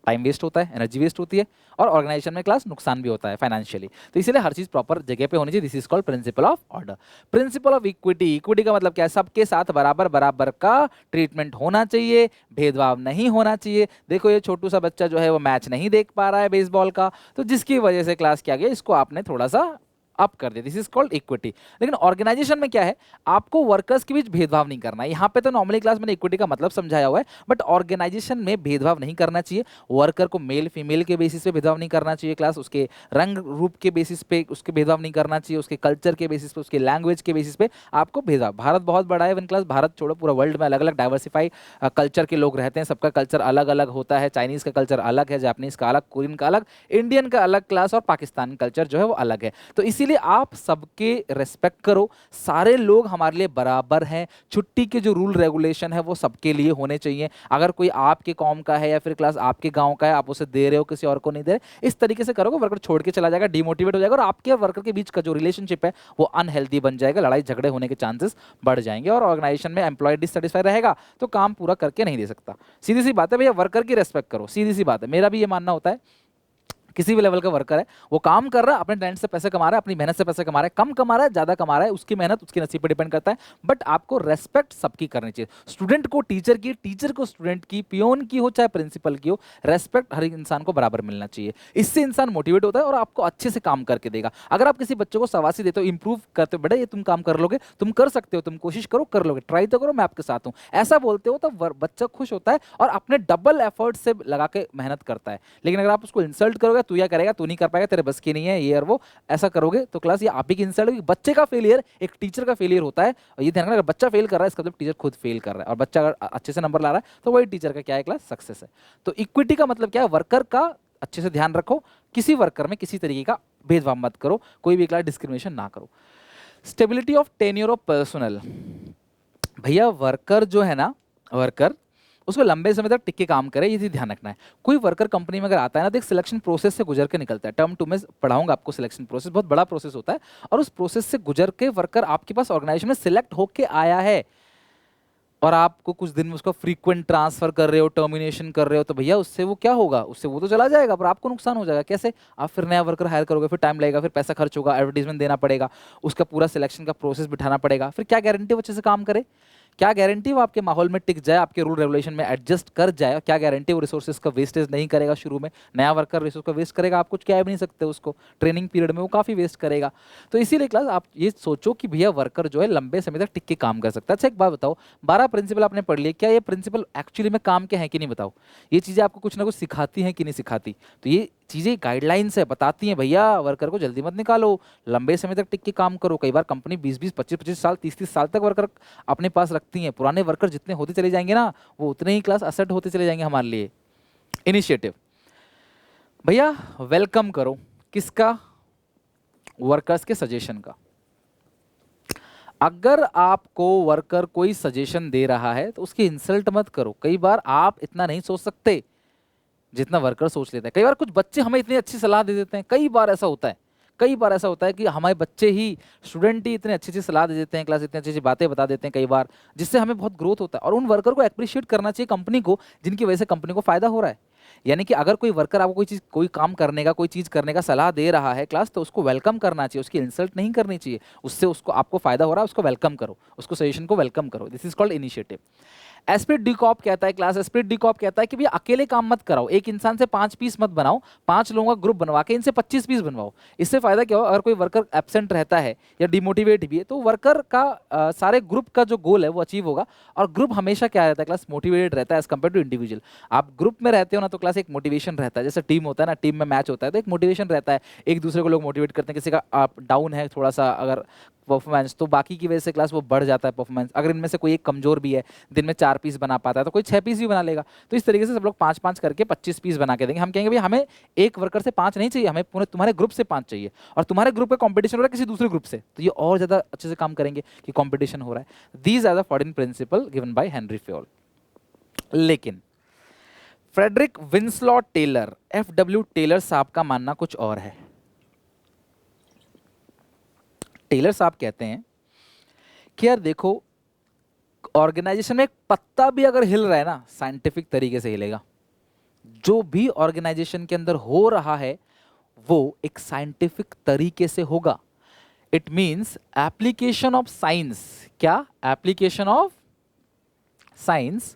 टाइम वेस्ट होता है, एनर्जी वेस्ट होती है, और ऑर्गेनाइजेशन में क्लास नुकसान भी होता है फाइनेंशियली। तो इसलिए हर चीज प्रॉपर जगह पे होनी चाहिए। This is called principle of order. Principle of equity, equity का मतलब क्या है? सबके साथ बराबर बराबर का ट्रीटमेंट होना चाहिए, भेदभाव नहीं होना चाहिए। देखो ये छोटू सा बच्चा जो है वो मैच नहीं देख पा रहा है बेसबॉल का, तो जिसकी वजह से क्लास क्या गया, इसको आपने थोड़ा सा अप कर दिया, दिस इज कॉल्ड इक्विटी। लेकिन ऑर्गेनाइजेशन में क्या है? आपको वर्कर्स के बीच भेदभाव नहीं करना है। यहाँ पे तो नॉर्मली क्लास मैंने इक्विटी का मतलब समझाया हुआ है, बट ऑर्गेनाइजेशन में भेदभाव नहीं करना चाहिए। वर्कर को मेल फीमेल के बेसिस पे भेदभाव नहीं करना चाहिए क्लास, उसके रंग रूप के बेसिस पे उसके भेदभाव नहीं करना चाहिए, उसके कल्चर के बेसिस पे, उसके लैंग्वेज के बेसिस पे आपको भेदभाव। भारत बहुत बड़ा है वन क्लास, भारत छोड़ो पूरा वर्ल्ड में अलग अलग डाइवर्सिफाई कल्चर के लोग रहते हैं, सबका कल्चर अलग अलग होता है। चाइनीज़ का कल्चर अलग है, जापानीज़ का अलग, कोरियन का अलग, इंडियन का अलग क्लास, और पाकिस्तान कल्चर जो है वो अलग है। तो इसीलिए आप सबके रेस्पेक्ट करो, सारे लोग हमारे लिए बराबर हैं। छुट्टी के जो रूल रेगुलेशन है वो सबके लिए होने चाहिए। अगर कोई आपके कौम का है या फिर क्लास आपके गांव का है, आप उसे दे रहे हो, किसी और को नहीं दे रहे, इस तरीके से करोगे वर्कर छोड़ के चला जाएगा, डिमोटिवेट हो जाएगा, और आपके और वर्कर के बीच का जो रिलेशनशिप है वो अनहेल्दी बन जाएगा, लड़ाई झगड़े होने के चांसेस बढ़ जाएंगे, और ऑर्गेनाइजेशन में एम्प्लॉय डिससेटिस्फाई रहेगा तो काम पूरा करके नहीं दे सकता। सीधी सी बात है भैया, वर्कर की रेस्पेक्ट करो, सीधी सी बात है। मेरा भी ये मानना होता है, किसी भी लेवल का वर्कर है, वो काम कर रहा है, अपने टैलेंट से पैसे कमा रहा है, अपनी मेहनत से पैसे कमा रहा है, कम कमा रहा है, ज्यादा कमा रहा है, उसकी मेहनत उसकी नसीब पर डिपेंड करता है, बट आपको रेस्पेक्ट सबकी करनी चाहिए। स्टूडेंट को टीचर की, टीचर को स्टूडेंट की, पियोन की हो चाहे प्रिंसिपल की हो, रेस्पेक्ट हर एक इंसान को बराबर मिलना चाहिए। इससे इंसान मोटिवेट होता है और आपको अच्छे से काम करके देगा। अगर आप किसी बच्चे को शाबाशी देते हो, इंप्रूव करते हो, बेटा ये तुम काम कर लोगे, तुम कर सकते हो, तुम कोशिश करो, कर लोगे, ट्राई तो करो, मैं आपके साथ हूँ, ऐसा बोलते हो तो बच्चा खुश होता है और अपने डबल एफर्ट से लगा के मेहनत करता है। लेकिन अगर आप उसको इंसल्ट करोगे, तू या करेगा, तू नहीं कर पाएगा, तेरे बस की नहीं है, ये और वो, ऐसा करोगे तो क्लास ये आप ही की इंसल्ट होगी। बच्चे का फेलियर एक टीचर का फेलियर होता है, और ये ध्यान रखना, अगर बच्चा फेल कर रहा है इसका मतलब टीचर खुद फेल कर रहा है, और बच्चा अगर अच्छे से नंबर ला रहा है तो वही टीचर का क्या है क्लास सक्सेस है। तो इक्विटी का मतलब क्या है? वर्कर का अच्छे से ध्यान रखो, किसी वर्कर में किसी तरीके का भेदभाव मत करो, कोई भी क्लास डिस्क्रिमिनेशन ना करो। Stability of tenure of personal, भैया वर्कर जो है ना, वर्कर उसको लंबे समय तक टिक के काम करे, ये चीज़ ध्यान रखना है। कोई वर्कर कंपनी में अगर आता है ना, तो एक सिलेक्शन प्रोसेस से गुजर के निकलता है। टर्म 2 में पढ़ाऊंगा आपको सिलेक्शन प्रोसेस, बहुत बड़ा प्रोसेस होता है, और उस प्रोसेस से गुजर के वर्कर आपके पास ऑर्गेनाइजेशन में सिलेक्ट होके आया है, और आपको कुछ दिन में उसका फ्रीक्वेंट ट्रांसफर कर रहे हो, टर्मिनेशन कर रहे हो, तो भैया उससे वो क्या होगा? उससे वो तो चला जाएगा, पर आपको नुकसान हो जाएगा। कैसे? आप फिर नया वर्कर हायर करोगे, फिर टाइम लगेगा, फिर पैसा खर्च होगा, एडवर्टीजमेंट देना पड़ेगा, उसका पूरा सिलेक्शन का प्रोसेस बिठाना पड़ेगा, फिर क्या गारंटी वो अच्छे से काम करे? क्या गारंटी वो आपके माहौल में टिक जाए, आपके रूल रेगुलेशन में एडजस्ट कर जाए? क्या गारंटी वो रिसोर्सेज का वेस्टेज नहीं करेगा? शुरू में नया वर्कर रिसोर्स का वेस्ट करेगा, आप कुछ कह भी नहीं सकते उसको, ट्रेनिंग पीरियड में वो काफ़ी वेस्ट करेगा। तो इसीलिए क्लास आप ये सोचो कि भैया वर्कर जो है लंबे समय तक टिक के काम कर सकता है। अच्छा एक बात बताओ, 12 प्रिंसिपल आपने पढ़ लिए, क्या ये प्रिंसिपल एक्चुअली में काम के हैं कि नहीं? बताओ, ये चीज़ें आपको कुछ ना कुछ सिखाती हैं कि नहीं सिखाती? तो ये चीज़ें गाइडलाइंस है, बताती हैं भैया वर्कर को जल्दी मत निकालो, लंबे समय तक टिक के काम करो। कई बार कंपनी 20-20, 25-25 साल, 30-30 साल तक वर्कर अपने पास रखती हैं। पुराने वर्कर जितने होते चले जाएंगे ना, वो उतने ही क्लास असेट होते चले जाएंगे हमारे लिए। इनिशिएटिव भैया वेलकम करो, किसका? वर्कर्स के सजेशन का। अगर आपको वर्कर कोई सजेशन दे रहा है तो उसकी इंसल्ट मत करो। कई बार आप इतना नहीं सोच सकते जितना वर्कर सोच लेता है। कई बार कुछ बच्चे हमें इतनी अच्छी सलाह दे देते हैं, कई बार ऐसा होता है, कई बार ऐसा होता है कि हमारे बच्चे ही, स्टूडेंट ही इतने अच्छी अच्छी सलाह दे देते हैं, क्लास इतनी अच्छी अच्छी बातें बता देते हैं कई बार, जिससे हमें बहुत ग्रोथ होता है। और उन वर्कर को अप्रिशिएट करना चाहिए कंपनी को, जिनकी वजह से कंपनी को फायदा हो रहा है। यानी कि अगर कोई वर्कर आपको कोई चीज़, कोई काम करने का, कोई चीज़ करने का सलाह दे रहा है क्लास, तो उसको वेलकम करना चाहिए, उसकी इंसल्ट नहीं करनी चाहिए। उससे उसको, आपको फायदा हो रहा है, उसको वेलकम करो, उसको सजेशन को वेलकम करो। This is called initiative. Esprit de corps कहता है, क्लास एस्पिरिट डिकॉप कहता है कि भैया अकेले काम मत कराओ, एक इंसान से 5 पीस मत बनाओ, 5 लोगों का ग्रुप बनवा के इनसे 25 पीस बनवाओ। इससे फायदा क्या हो, अगर कोई वर्कर एब्सेंट रहता है या डिमोटिवेट भी है तो वर्कर का सारे ग्रुप का जो गोल है वो अचीव होगा। और ग्रुप हमेशा क्या रहता है क्लास, मोटिवेटेड रहता है एज कम्पेयर टू इंडिविजुअल। आप ग्रुप में रहते हो ना तो क्लास एक मोटिवेशन रहता है, जैसे टीम होता है ना, टीम में मैच होता है तो एक मोटिवेशन रहता है, एक दूसरे को लोग मोटिवेट करते हैं। किसी का आप डाउन है थोड़ा सा अगर परफॉर्मेंस, तो बाकी की वजह से क्लास वो बढ़ जाता है परफॉर्मेंस। अगर इनमें से कोई एक कमजोर भी है, दिन में 4 पीस बना पाता है तो कोई 6 पीस भी बना लेगा। तो इस तरीके से सब लोग 5-5 करके 25 पीस बना के देंगे। हम कहेंगे भाई हमें एक वर्कर से 5 नहीं चाहिए, हमें पूरे तुम्हारे ग्रुप से 5 चाहिए, और तुम्हारे ग्रुप का कंपटीशन हो रहा है किसी दूसरे ग्रुप से, तो ये और ज़्यादा अच्छे से काम करेंगे कि कंपटीशन हो रहा है। These are the 14 principle given by Henry Fayol. लेकिन Frederick Winslow Taylor, FW Taylor साहब का मानना कुछ और है। टेलर साहब कहते हैं कि यार देखो, ऑर्गेनाइजेशन में एक पत्ता भी अगर हिल रहा है ना, साइंटिफिक तरीके से हिलेगा। जो भी ऑर्गेनाइजेशन के अंदर हो रहा है वो एक साइंटिफिक तरीके से होगा। It means application of science. क्या? Application of science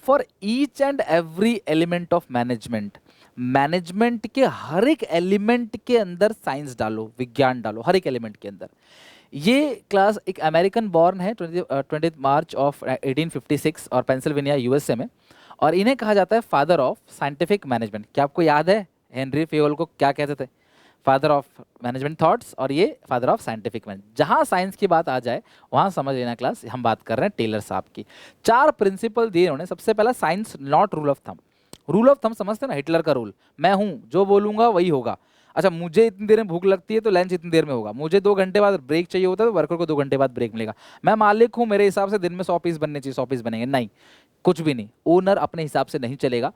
for each and every element of management. Management के हर एक एलिमेंट के अंदर साइंस डालो, विज्ञान डालो हर एक एलिमेंट के अंदर। ये क्लास एक अमेरिकन बॉर्न है, 20 मार्च ऑफ 1856 और पेंसिल्वेनिया USA में, और इन्हें कहा जाता है फादर ऑफ साइंटिफिक मैनेजमेंट। क्या आपको याद है हेनरी फ्योल को क्या कहते थे? फादर ऑफ मैनेजमेंट थॉट्स, और ये फादर ऑफ साइंटिफिक मैनेजमेंट। जहाँ साइंस की बात आ जाए वहाँ समझ लेना क्लास, हम बात कर रहे हैं टेलर साहब की। 4 प्रिंसिपल दिए उन्होंने। सबसे पहला, science not rule of thumb. Rule of thumb समझते हैं ना, हिटलर का रूल, मैं हूँ जो बोलूंगा वही होगा। अच्छा, मुझे इतनी देर में भूख लगती है तो लंच इतनी देर में होगा, मुझे 2 घंटे बाद ब्रेक चाहिए होता है तो वर्कर को 2 घंटे बाद ब्रेक मिलेगा। मैं मालिक हूँ, मेरे हिसाब से दिन में 100 पीस बनने चाहिए, 100 पीस बनेंगे, नहीं, कुछ भी नहीं। ओनर अपने हिसाब से नहीं चलेगा,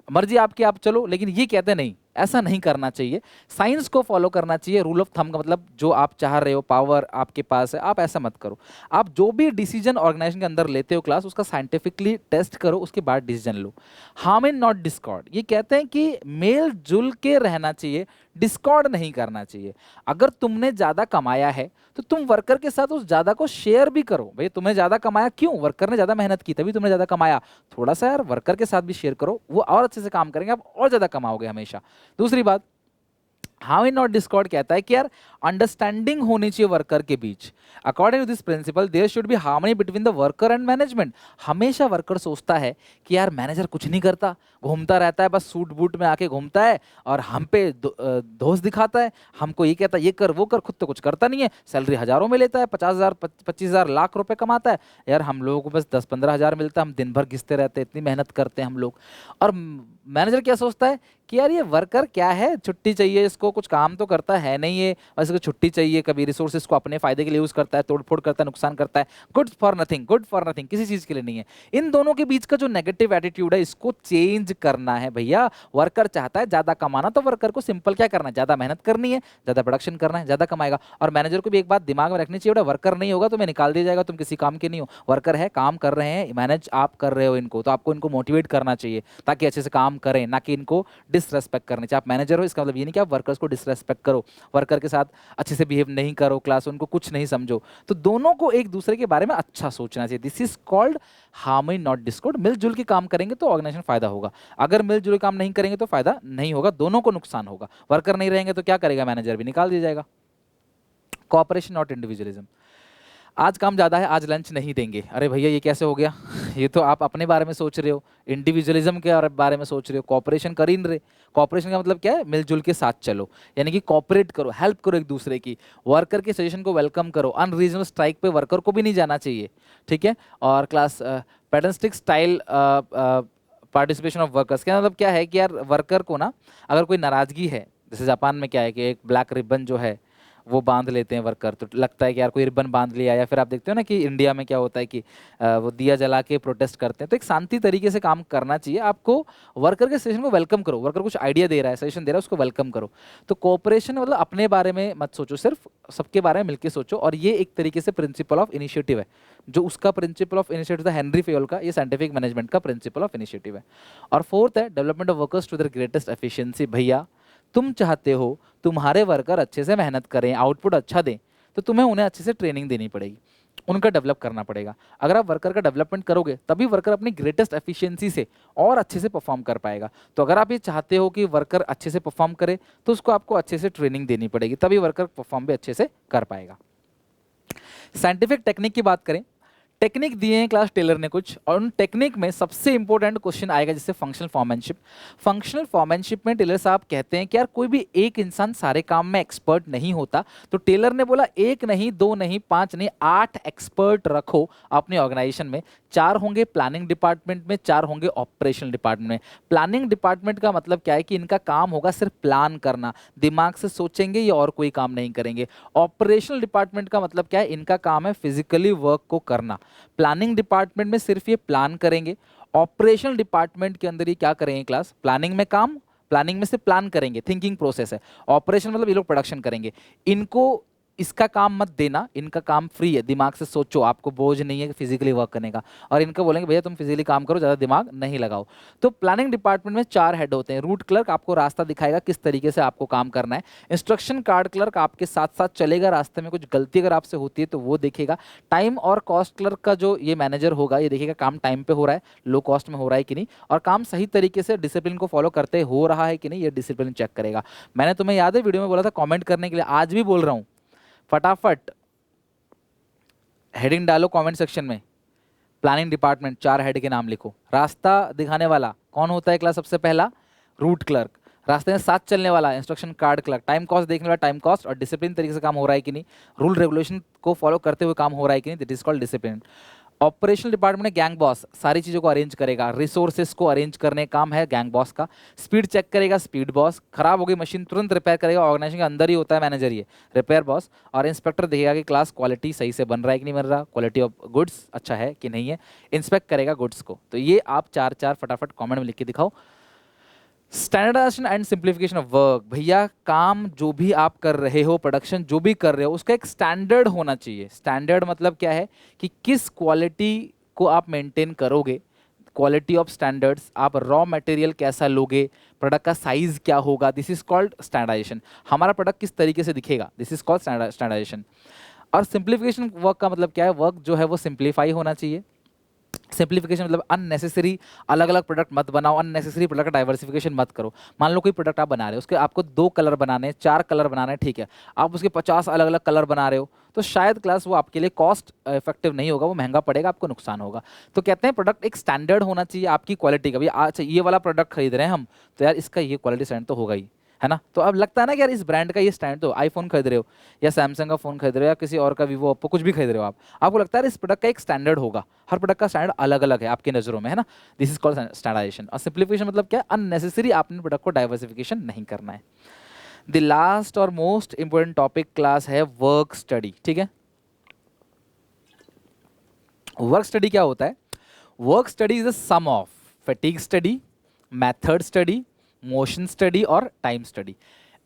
मर्जी आपकी, आप चलो, लेकिन ये कहते नहीं, ऐसा नहीं करना चाहिए। साइंस को फॉलो करना चाहिए। रूल ऑफ थंब का मतलब जो आप चाह रहे हो, पावर आपके पास है, आप ऐसा मत करो। आप जो भी डिसीजन ऑर्गेनाइजेशन के अंदर लेते हो क्लास, उसका साइंटिफिकली टेस्ट करो, उसके बाद decision low. Harm in not Discord. ये कहते हैं कि मेल जुल के रहना चाहिए, डिस्कॉर्ड नहीं करना चाहिए। अगर तुमने ज़्यादा कमाया है तो तुम वर्कर के साथ उस ज़्यादा को शेयर भी करो। भाई तुमने ज़्यादा कमाया, क्यों? वर्कर ने ज़्यादा मेहनत की तभी तुमने ज़्यादा कमाया, थोड़ा सा यार वर्कर के साथ भी शेयर करो, वो और अच्छे से काम करेंगे, आप और ज़्यादा कमाओगे हमेशा। दूसरी बात, हाउ इन नॉट डिस्कॉर्ड कहता है कि यार अंडरस्टैंडिंग होनी चाहिए वर्कर के बीच। According to this principle there should be harmony between the worker and management. हमेशा वर्कर सोचता है कि यार मैनेजर कुछ नहीं करता, घूमता रहता है, बस सूट बूट में आके घूमता है और हम पे दोष दिखाता है, हमको ये कहता है ये कर वो कर, खुद तो कुछ करता नहीं है, सैलरी हजारों में लेता है, 50,000 25,000 लाख रुपए कमाता है, यार हम लोगों को बस 10-15 हज़ार मिलता है, हम दिन भर घिसते रहते हैं, इतनी मेहनत करते हैं हम लोग। और मैनेजर क्या सोचता है कि यार ये वर्कर क्या है, छुट्टी चाहिए इसको, कुछ काम तो करता है नहीं है, बस इसको छुट्टी चाहिए, कभी रिसोर्सेज को अपने फायदे के लिए यूज करता है, तोड़फोड़ करता है, नुकसान करता है, good for nothing, good for nothing, किसी चीज के लिए नहीं है। इन दोनों के बीच का जो नेगेटिव एटीट्यूड है, इसको चेंज करना है भैया। वर्कर चाहता है ज्यादा कमाना, तो वर्कर को सिंपल क्या करना है, ज्यादा मेहनत करनी है, ज्यादा प्रोडक्शन करना है, ज्यादा कमाएगा। और मैनेजर को भी एक बात दिमाग में रखनी चाहिए, वर्कर नहीं होगा तो मैं निकाल दिया जाएगा, तुम किसी काम के नहीं हो। वर्कर है, काम कर रहे हैं, मैनेज आप कर रहे हो इनको, तो आपको इनको मोटिवेट करना चाहिए ताकि अच्छे से काम करें, ना कि इनको डिसरेस्पेक्ट करनी चाहिए। आप मैनेजर हो, इसका मतलब ये नहीं कि आप वर्कर्स को डिसरेस्पेक्ट करो, वर्कर के साथ अच्छे से बिहेव नहीं करो, क्लास उनको कुछ नहीं समझो। तो दोनों को एक दूसरे के बारे में अच्छा सोचना चाहिए। This is called harmony not Discord. मिलजुल के काम करेंगे तो ऑर्गेनाइजेशन फायदा होगा, अगर मिलजुल के काम नहीं करेंगे तो फायदा नहीं होगा, दोनों को नुकसान होगा। वर्कर नहीं रहेंगे तो क्या करेगा मैनेजर, भी निकाल दिया जाएगा। Cooperation not individualism. आज काम ज़्यादा है, आज लंच नहीं देंगे। अरे भैया ये कैसे हो गया? ये तो आप अपने बारे में सोच रहे हो, इंडिविजुअलिज्म के बारे में सोच रहे हो, कॉपरेशन कर ही नहीं रहे। कॉपरेशन का मतलब क्या है? मिलजुल के साथ चलो, यानी कि कॉपरेट करो, हेल्प करो एक दूसरे की, वर्कर के सजेशन को वेलकम करो। अनरीजनल स्ट्राइक पे वर्कर को भी नहीं जाना चाहिए, ठीक है। और class paternalistic style participation of workers, क्या मतलब क्या है कि यार वर्कर को ना अगर कोई नाराजगी है, जैसे जापान में क्या है कि एक ब्लैक रिबन जो है वो बांध लेते हैं वर्कर, तो लगता है कि यार कोई रिबन बांध लिया। या फिर आप देखते हो ना कि इंडिया में क्या होता है कि वो दिया जला के प्रोटेस्ट करते हैं। तो एक शांति तरीके से काम करना चाहिए आपको। वर्कर के सजेशन को वेलकम करो, वर्कर कुछ आइडिया दे रहा है, सजेशन दे रहा है, उसको वेलकम करो। तो कोऑपरेशन मतलब अपने बारे में मत सोचो, सिर्फ सबके बारे में मिलकर सोचो। और ये एक तरीके से प्रिंसिपल ऑफ इनिशिएटिव है, जो उसका प्रिंसिपल ऑफ इनिशिएटिव था हेनरी फेयोल का, ये साइंटिफिक मैनेजमेंट का प्रिंसिपल ऑफ इनिशिएटिव है। और फोर्थ है development of workers to their greatest efficiency. भैया तुम चाहते हो तुम्हारे वर्कर अच्छे से मेहनत करें, आउटपुट अच्छा दें, तो तुम्हें उन्हें अच्छे से ट्रेनिंग देनी पड़ेगी, उनका डेवलप करना पड़ेगा। अगर आप वर्कर का डेवलपमेंट करोगे तभी वर्कर अपनी ग्रेटेस्ट एफिशिएंसी से और अच्छे से परफॉर्म कर पाएगा। तो अगर आप ये चाहते हो कि वर्कर अच्छे से परफॉर्म करे तो उसको आपको अच्छे से ट्रेनिंग देनी पड़ेगी, तभी वर्कर परफॉर्म भी अच्छे से कर पाएगा। साइंटिफिक टेक्निक की बात करें, टेक्निक दिए हैं क्लास टेलर ने कुछ, और उन टेक्निक में सबसे इंपॉर्टेंट क्वेश्चन आएगा जिससे फंक्शनल फॉर्मैनशिप। फंक्शनल फॉर्मैनशिप में टेलर साहब कहते हैं कि यार कोई भी एक इंसान सारे काम में एक्सपर्ट नहीं होता। तो टेलर ने बोला एक नहीं, दो नहीं, पांच नहीं, 8 एक्सपर्ट रखो अपने ऑर्गेनाइजेशन में। 4 होंगे प्लानिंग डिपार्टमेंट में, 4 होंगे ऑपरेशनल डिपार्टमेंट में। प्लानिंग डिपार्टमेंट का मतलब क्या है कि इनका काम होगा सिर्फ प्लान करना, दिमाग से सोचेंगे ये और कोई काम नहीं करेंगे। ऑपरेशनल डिपार्टमेंट का मतलब क्या है? इनका काम है फिजिकली वर्क को करना। प्लानिंग डिपार्टमेंट में सिर्फ ये प्लान करेंगे, ऑपरेशनल डिपार्टमेंट के अंदर ये क्या करेंगे क्लास? प्लानिंग में काम, प्लानिंग में से प्लान करेंगे, थिंकिंग प्रोसेस है। ऑपरेशन मतलब ये लोग प्रोडक्शन करेंगे। इनको इसका काम मत देना, इनका काम फ्री है, दिमाग से सोचो, आपको बोझ नहीं है फिजिकली वर्क करने का। और इनको बोलेंगे भैया तुम फिजिकली काम करो, ज़्यादा दिमाग नहीं लगाओ। तो प्लानिंग डिपार्टमेंट में 4 हेड होते हैं। रूट क्लर्क आपको रास्ता दिखाएगा किस तरीके से आपको काम करना है। इंस्ट्रक्शन कार्ड क्लर्क आपके साथ साथ चलेगा, रास्ते में कुछ गलती अगर आपसे होती है तो वो देखेगा। टाइम और कॉस्ट क्लर्क का जो ये मैनेजर होगा, ये देखेगा काम टाइम पे हो रहा है, लो कॉस्ट में हो रहा है कि नहीं, और काम सही तरीके से डिसिप्लिन को फॉलो करते हो रहा है कि नहीं, ये डिसिप्लिन चेक करेगा। मैंने तुम्हें याद है वीडियो में बोला था कमेंट करने के लिए, आज भी बोल रहा हूँ, फटाफट हेडिंग डालो कमेंट सेक्शन में, प्लानिंग डिपार्टमेंट 4 हेड के नाम लिखो। रास्ता दिखाने वाला कौन होता है क्लास? सबसे पहला रूट क्लर्क। रास्ते में साथ चलने वाला instruction card clerk. Time cost देखने वाला टाइम कॉस्ट, और डिसिप्लिन तरीके से काम हो रहा है कि नहीं, रूल रेगुलेशन को फॉलो करते हुए काम हो रहा है कि नहीं, that is called discipline. Operational department में गैंग बॉस सारी चीज़ों को अरेंज करेगा, रिसोर्सेज को अरेंज करने का काम है गैंग बॉस का। स्पीड चेक करेगा स्पीड बॉस, खराब हो गई मशीन तुरंत रिपेयर करेगा, ऑर्गेनाइजेशन के अंदर ही होता है मैनेजर ये रिपेयर बॉस। और इंस्पेक्टर देखेगा कि क्लास क्वालिटी सही से बन रहा है कि नहीं बन रहा, क्वालिटी ऑफ गुड्स अच्छा है कि नहीं है, इंस्पेक्ट करेगा गुड्स को। तो ये आप 4 फटाफट कॉमेंट में लिख के दिखाओ। Standardisation and simplification of work. भैया काम जो भी आप कर रहे हो, प्रोडक्शन जो भी कर रहे हो, उसका एक स्टैंडर्ड होना चाहिए। स्टैंडर्ड मतलब क्या है कि किस क्वालिटी को आप मेंटेन करोगे, क्वालिटी ऑफ स्टैंडर्ड्स, आप रॉ मटेरियल कैसा लोगे, प्रोडक्ट का साइज क्या होगा, दिस इज कॉल्ड स्टैंडर्डाइजेशन। हमारा प्रोडक्ट किस तरीके से दिखेगा, दिस इज कॉल्ड स्टैंडर्डाइजेशन। और सिंप्लीफिकेशन वर्क का मतलब क्या है? वर्क जो है वो सिंप्लीफाई होना चाहिए। सिंप्लीफिकेशन मतलब अननेसेसरी अलग अलग प्रोडक्ट मत बनाओ, अननेसेसरी प्रोडक्ट का डाइवर्सिफिकेशन मत करो। मान लो कोई प्रोडक्ट आप बना रहे हो, उसके आपको 2 कलर बनाने हैं, 4 कलर बनाने हैं, ठीक है, आप उसके 50 अलग अलग कलर बना रहे हो, तो शायद क्लास वो आपके लिए कॉस्ट इफेक्टिव नहीं होगा, वो महंगा पड़ेगा, आपको नुकसान होगा। तो कहते हैं प्रोडक्ट एक स्टैंडर्ड होना चाहिए आपकी क्वालिटी का। भैया अच्छा ये वाला प्रोडक्ट खरीद रहे हैं हम, तो यार इसका ये क्वालिटी स्टैंडर्ड तो होगा ही, है ना। तो अब लगता है ना कि यार इस ब्रांड का ये स्टैंड, तो आईफोन खरीद रहे हो या सैमसंग का फोन खरीद रहे हो या किसी और का वीवो ओप्पो कुछ भी खरीद रहे हो आप, आपको लगता है इस प्रोडक्ट का एक स्टैंडर्ड होगा। हर प्रोडक्ट का स्टैंडर्ड अलग अलग है आपकी नजरों में, है ना। This is called standardisation. और सिंप्लीफिकेशन मतलब क्या? अननेसेसरी आपने प्रोडक्ट को डाइवर्सिफिकेशन नहीं करना है। द लास्ट और मोस्ट इंपोर्टेंट टॉपिक क्लास है वर्क स्टडी, ठीक है। वर्क स्टडी क्या होता है? Work study is the sum of fatigue study, method study, motion study और टाइम स्टडी।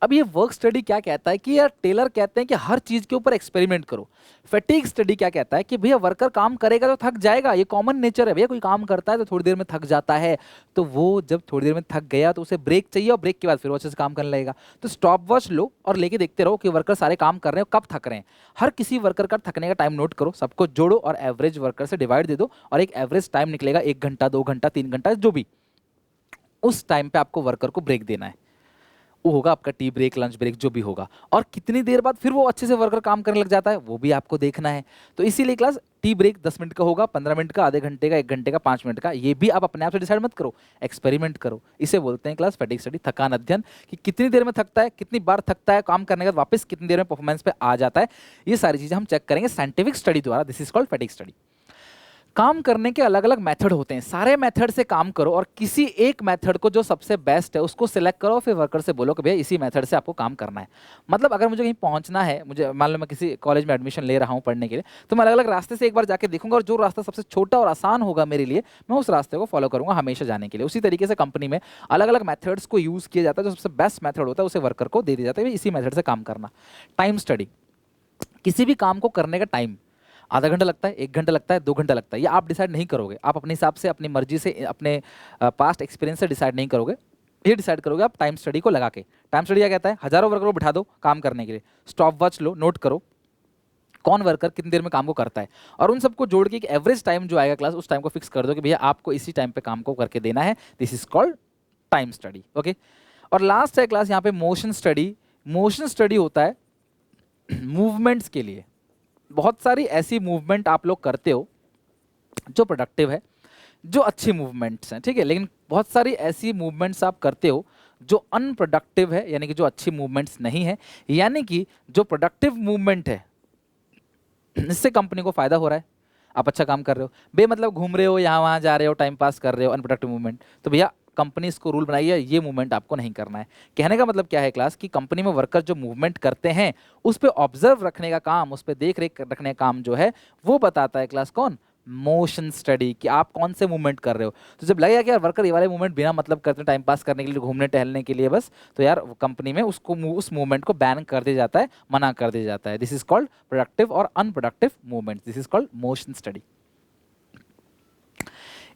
अब ये वर्क स्टडी क्या कहता है कि यार टेलर कहते हैं कि हर चीज के ऊपर एक्सपेरिमेंट करो। फैटिग स्टडी क्या कहता है कि भैया वर्कर काम करेगा तो थक जाएगा, ये कॉमन नेचर है। भैया कोई काम करता है तो थोड़ी देर में थक जाता है, तो वो जब थोड़ी देर में थक गया तो उसे ब्रेक चाहिए, और ब्रेक के बाद फिर वो अच्छे से काम करने लगेगा। तो स्टॉप वॉच लो और लेके देखते रहो कि वर्कर सारे काम कर रहे हो, कब थक रहे हैं। हर किसी वर्कर का थकने का टाइम नोट करो, सबको जोड़ो और एवरेज वर्कर से डिवाइड दे दो, और एक एवरेज टाइम निकलेगा, 1 घंटा, 2 घंटा, 3 घंटा, जो भी। उस टाइम पे आपको वर्कर को ब्रेक देना है। वो होगा आपका टी ब्रेक, लंच ब्रेक, जो भी होगा। और कितनी देर बाद फिर वो अच्छे से वर्कर काम करने लग जाता है, वो भी आपको देखना है। तो इसीलिए क्लास टी ब्रेक 10 मिनट का होगा, 15 मिनट का, आधे घंटे का, 1 घंटे का, 5 मिनट का, ये भी आप अपने आप से डिसाइड मत करो, एक्सपेरिमेंट करो। इसे बोलते हैं क्लास फैटिग स्टडी, थकान अध्ययन, कि कितनी देर में थकता है, कितनी बार थकता है, काम करने के बाद वापस कितनी देर में परफॉर्मेंस पे आ जाता है। ये सारी चीजें हम चेक करेंगे साइंटिफिक स्टडी द्वारा। This is called fatigue study. काम करने के अलग अलग मेथड होते हैं, सारे मेथड से काम करो और किसी एक मेथड को जो सबसे बेस्ट है उसको सिलेक्ट करो, फिर वर्कर से बोलो कि भैया इसी मेथड से आपको काम करना है। मतलब अगर मुझे कहीं पहुंचना है, मुझे मान लो मैं किसी कॉलेज में एडमिशन ले रहा हूं पढ़ने के लिए, तो मैं अलग अलग रास्ते से एक बार जाके देखूंगा और जो रास्ता सबसे छोटा और आसान होगा मेरे लिए, मैं उस रास्ते को फॉलो करूंगा हमेशा जाने के लिए। उसी तरीके से कंपनी में अलग अलग मेथड्स को यूज किया जाता है, जो सबसे बेस्ट मेथड होता है उसे वर्कर को दे दिया जाता है, इसी मेथड से काम करना। टाइम स्टडी, किसी भी काम को करने का टाइम आधा घंटा लगता है, 1 घंटा लगता है, 2 घंटा लगता है, ये आप डिसाइड नहीं करोगे। आप अपने हिसाब से, अपनी मर्जी से, अपने पास्ट एक्सपीरियंस से डिसाइड नहीं करोगे, ये डिसाइड करोगे आप टाइम स्टडी को लगा के। टाइम स्टडी क्या कहता है? हजारों वर्कर को बिठा दो काम करने के लिए, स्टॉप वॉच लो, नोट करो कौन वर्कर कितनी देर में काम को करता है, और उन सबको जोड़ के एक एवरेज टाइम जो आएगा क्लास, उस टाइम को फिक्स कर दो कि भैया आपको इसी टाइम पे काम को करके देना है। This is called time study. Okay, और लास्ट है क्लास यहाँ पे मोशन स्टडी। मोशन स्टडी होता है मूवमेंट्स के लिए। बहुत सारी ऐसी मूवमेंट आप लोग करते हो जो प्रोडक्टिव है, जो अच्छी मूवमेंट्स हैं, ठीक है, लेकिन बहुत सारी ऐसी मूवमेंट्स आप करते हो जो अनप्रोडक्टिव है, यानी कि जो अच्छी मूवमेंट्स नहीं है। यानी कि जो प्रोडक्टिव मूवमेंट है इससे कंपनी को फायदा हो रहा है, आप अच्छा काम कर रहे हो, बेमतलब घूम रहे हो, यहाँ वहाँ जा रहे हो, टाइम पास कर रहे हो, अनप्रोडक्टिव मूवमेंट, तो भैया कंपनी इसको रूल बनाई है, ये मूवमेंट आपको नहीं करना है। कहने का मतलब क्या है क्लास, कि कंपनी में वर्कर जो मूवमेंट करते हैं उस पर ऑब्जर्व रखने का काम, उस पर देख रेख रखने का काम जो है वो बताता है क्लास कौन? मोशन स्टडी, कि आप कौन से मूवमेंट कर रहे हो। तो जब लगेगा कि यार वर्कर ये वाले मूवमेंट बिना मतलब करते हैं, टाइम पास करने के लिए, घूमने टहलने के लिए बस, तो यार कंपनी में उसको उस मूवमेंट को बैन कर दिया जाता है, मना कर दिया जाता है। दिस इज कॉल्ड प्रोडक्टिव और unproductive movement, this is called motion study.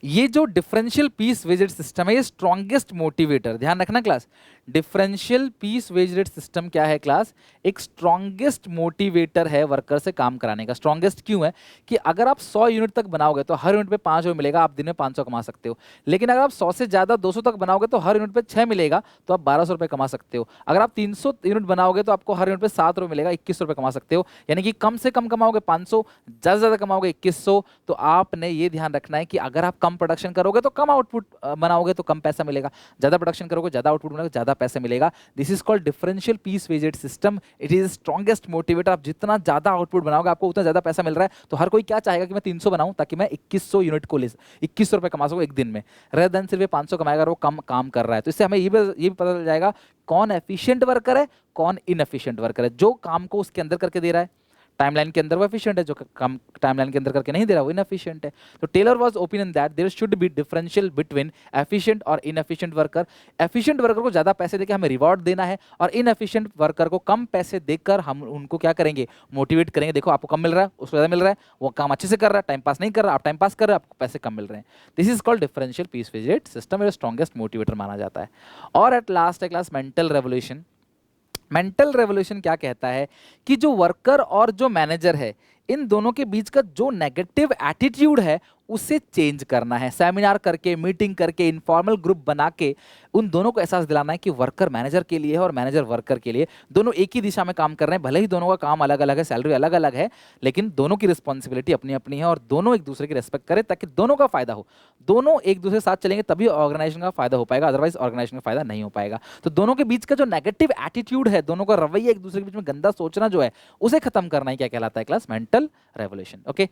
ये जो differential piece wage rate system है, ये स्ट्रॉन्गेस्ट मोटिवेटर, ध्यान रखना class, differential piece wage rate system क्या है क्लास? एक स्ट्रॉन्गेस्ट मोटिवेटर है वर्कर से काम कराने का। स्ट्रॉन्गेस्ट क्यों है? कि अगर आप 100 यूनिट तक बनाओगे तो हर यूनिट पे 5 रुपये मिलेगा, आप दिन में 500 कमा सकते हो। लेकिन अगर आप 100 से ज्यादा 200 तक बनाओगे तो हर यूनिट पे 6 मिलेगा, तो आप 1200 रुपये कमा सकते हो। अगर आप 300 यूनिट बनाओगे तो आपको हर यूनिट पे 7 रुपये मिलेगा, 2100 रुपये कमा सकते हो। यानी कि कम से कम कमाओगे 500, ज्यादा से ज्यादा कमाओगे 2100। तो आपने ये ध्यान रखना है कि अगर आप कम प्रोडक्शन करोगे तो कम आउटपुट बनाओगे तो कम पैसा मिलेगा, ज्यादा प्रोडक्शन करोगे, ज्यादा आउटपुट बनाओगे, ज्यादा पैसा मिलेगा। This is called differential piece wage rate system. It is strongest motivator. आप जितना ज्यादा आउटपुट बनाओगे आपको उतना ज्यादा पैसा मिल रहा है, तो हर कोई क्या चाहेगा कि मैं 300 बनाऊं ताकि मैं 2100 यूनिट को ले 2100 रुपए कमा सकूं एक दिन में, रेदर देन सिर्फ 500 कमाएगा और वो कम काम कर रहा है। तो इससे हमें ये भी पता चल जाएगा कौन एफिशिएंट वर्कर है, कौन इनएफिशिएंट वर्कर है। जो काम को उसके अंदर करके दे रहा है टाइमलाइन के अंदर वो एफिशिएंट है, जो काम टाइमलाइन के अंदर करके नहीं दे रहा वो इनएफिशिएंट है। तो Taylor was opinion that there should be differential between efficient और इनएफिशिएंट वर्कर। एफिशिएंट वर्कर को ज्यादा पैसे देकर हमें रिवॉर्ड देना है, और इनएफिशिएंट वर्कर को कम पैसे देकर हम उनको क्या करेंगे? मोटिवेट करेंगे। देखो आपको कम मिल रहा है, उसको ज्यादा मिल रहा है, वो काम अच्छे से कर रहा है, टाइम पास नहीं कर रहा, आप टाइम पास कर रहे हैं, आपको पैसे कम मिल रहे हैं। This is called differential piece wage rate system, strongest motivator माना जाता है। और एट लास्ट है class mental revolution. Mental revolution क्या कहता है कि जो वर्कर और जो मैनेजर है, इन दोनों के बीच का जो नेगेटिव एटीट्यूड है उसे चेंज करना है। सेमिनार करके, मीटिंग करके, इनफॉर्मल ग्रुप बना के उन दोनों को एहसास दिलाना है कि वर्कर मैनेजर के लिए है और मैनेजर वर्कर के लिए, दोनों एक ही दिशा में काम कर रहे हैं। भले ही दोनों का काम अलग अलग है, सैलरी अलग अलग है, लेकिन दोनों की रिस्पॉन्सिबिलिटी अपनी अपनी है और दोनों एक दूसरे की रिस्पेक्ट करें ताकि दोनों का फायदा हो। दोनों एक दूसरे के साथ चलेंगे तभी ऑर्गेनाइजेशन का फायदा हो पाएगा, अदरवाइज ऑर्गेनाइजेशन का फायदा नहीं हो पाएगा। तो दोनों के बीच का जो नेगेटिव एटीट्यूड है, दोनों का रवैया, एक दूसरे के बीच में गंदा सोचना जो है, उसे खत्म करना ही क्या कहलाता है क्लास? Mental revolution. ओके,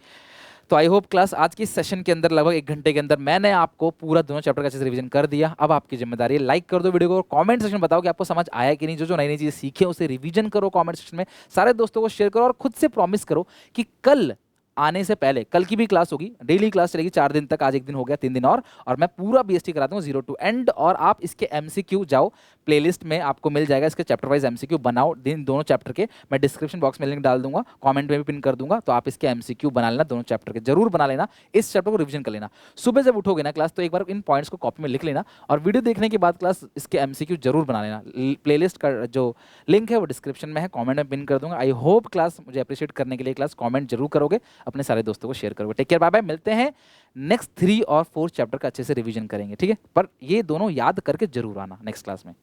तो आई होप क्लास आज की सेशन के अंदर लगभग 1 घंटे के अंदर मैंने आपको पूरा दोनों चैप्टर का अच्छे से रिवीजन कर दिया। अब आपकी जिम्मेदारी है लाइक कर दो वीडियो को और कमेंट सेक्शन में बताओ कि आपको समझ आया कि नहीं। जो जो नई नई चीजें सीखे उसे रिवीजन करो कमेंट सेक्शन में, सारे दोस्तों को शेयर करो और खुद से प्रॉमिस करो कि कल आने से पहले, कल की भी क्लास होगी, डेली क्लास चलेगी 4 दिन तक, आज 1 दिन हो गया, 3 दिन और मैं पूरा बीएसटी करा दूंगा 0 to एंड। और आप इसके एमसीक्यू जाओ, प्लेलिस्ट में आपको मिल जाएगा, इसके चैप्टर वाइज एमसीक्यू बनाओ दिन दोनों चैप्टर के। मैं डिस्क्रिप्शन बॉक्स में लिंक डाल दूंगा, कमेंट में भी पिन कर दूंगा, तो आप इसके एमसीक्यू बना लेना, दोनों चैप्टर के जरूर बना लेना। इस चैप्टर को रिवीजन कर लेना। सुबह जब उठोगे ना क्लास तो एक बार इन पॉइंट्स को कॉपी में लिख लेना और वीडियो देखने के बाद क्लास इसके एमसीक्यू जरूर बना लेना। प्लेलिस्ट का जो लिंक है वो डिस्क्रिप्शन में है, कॉमेंट में पिन कर दूंगा। आई होप क्लास मुझे अप्रिशिएट करने के लिए क्लास कॉमेंट जरूर करोगे, अपने सारे दोस्तों को शेयर करोगे। टेक केयर, बाय बाय, मिलते हैं नेक्स्ट 3 और 4 चैप्टर का अच्छे से रिवीजन करेंगे, ठीक है? पर ये दोनों याद करके जरूर आना नेक्स्ट क्लास में।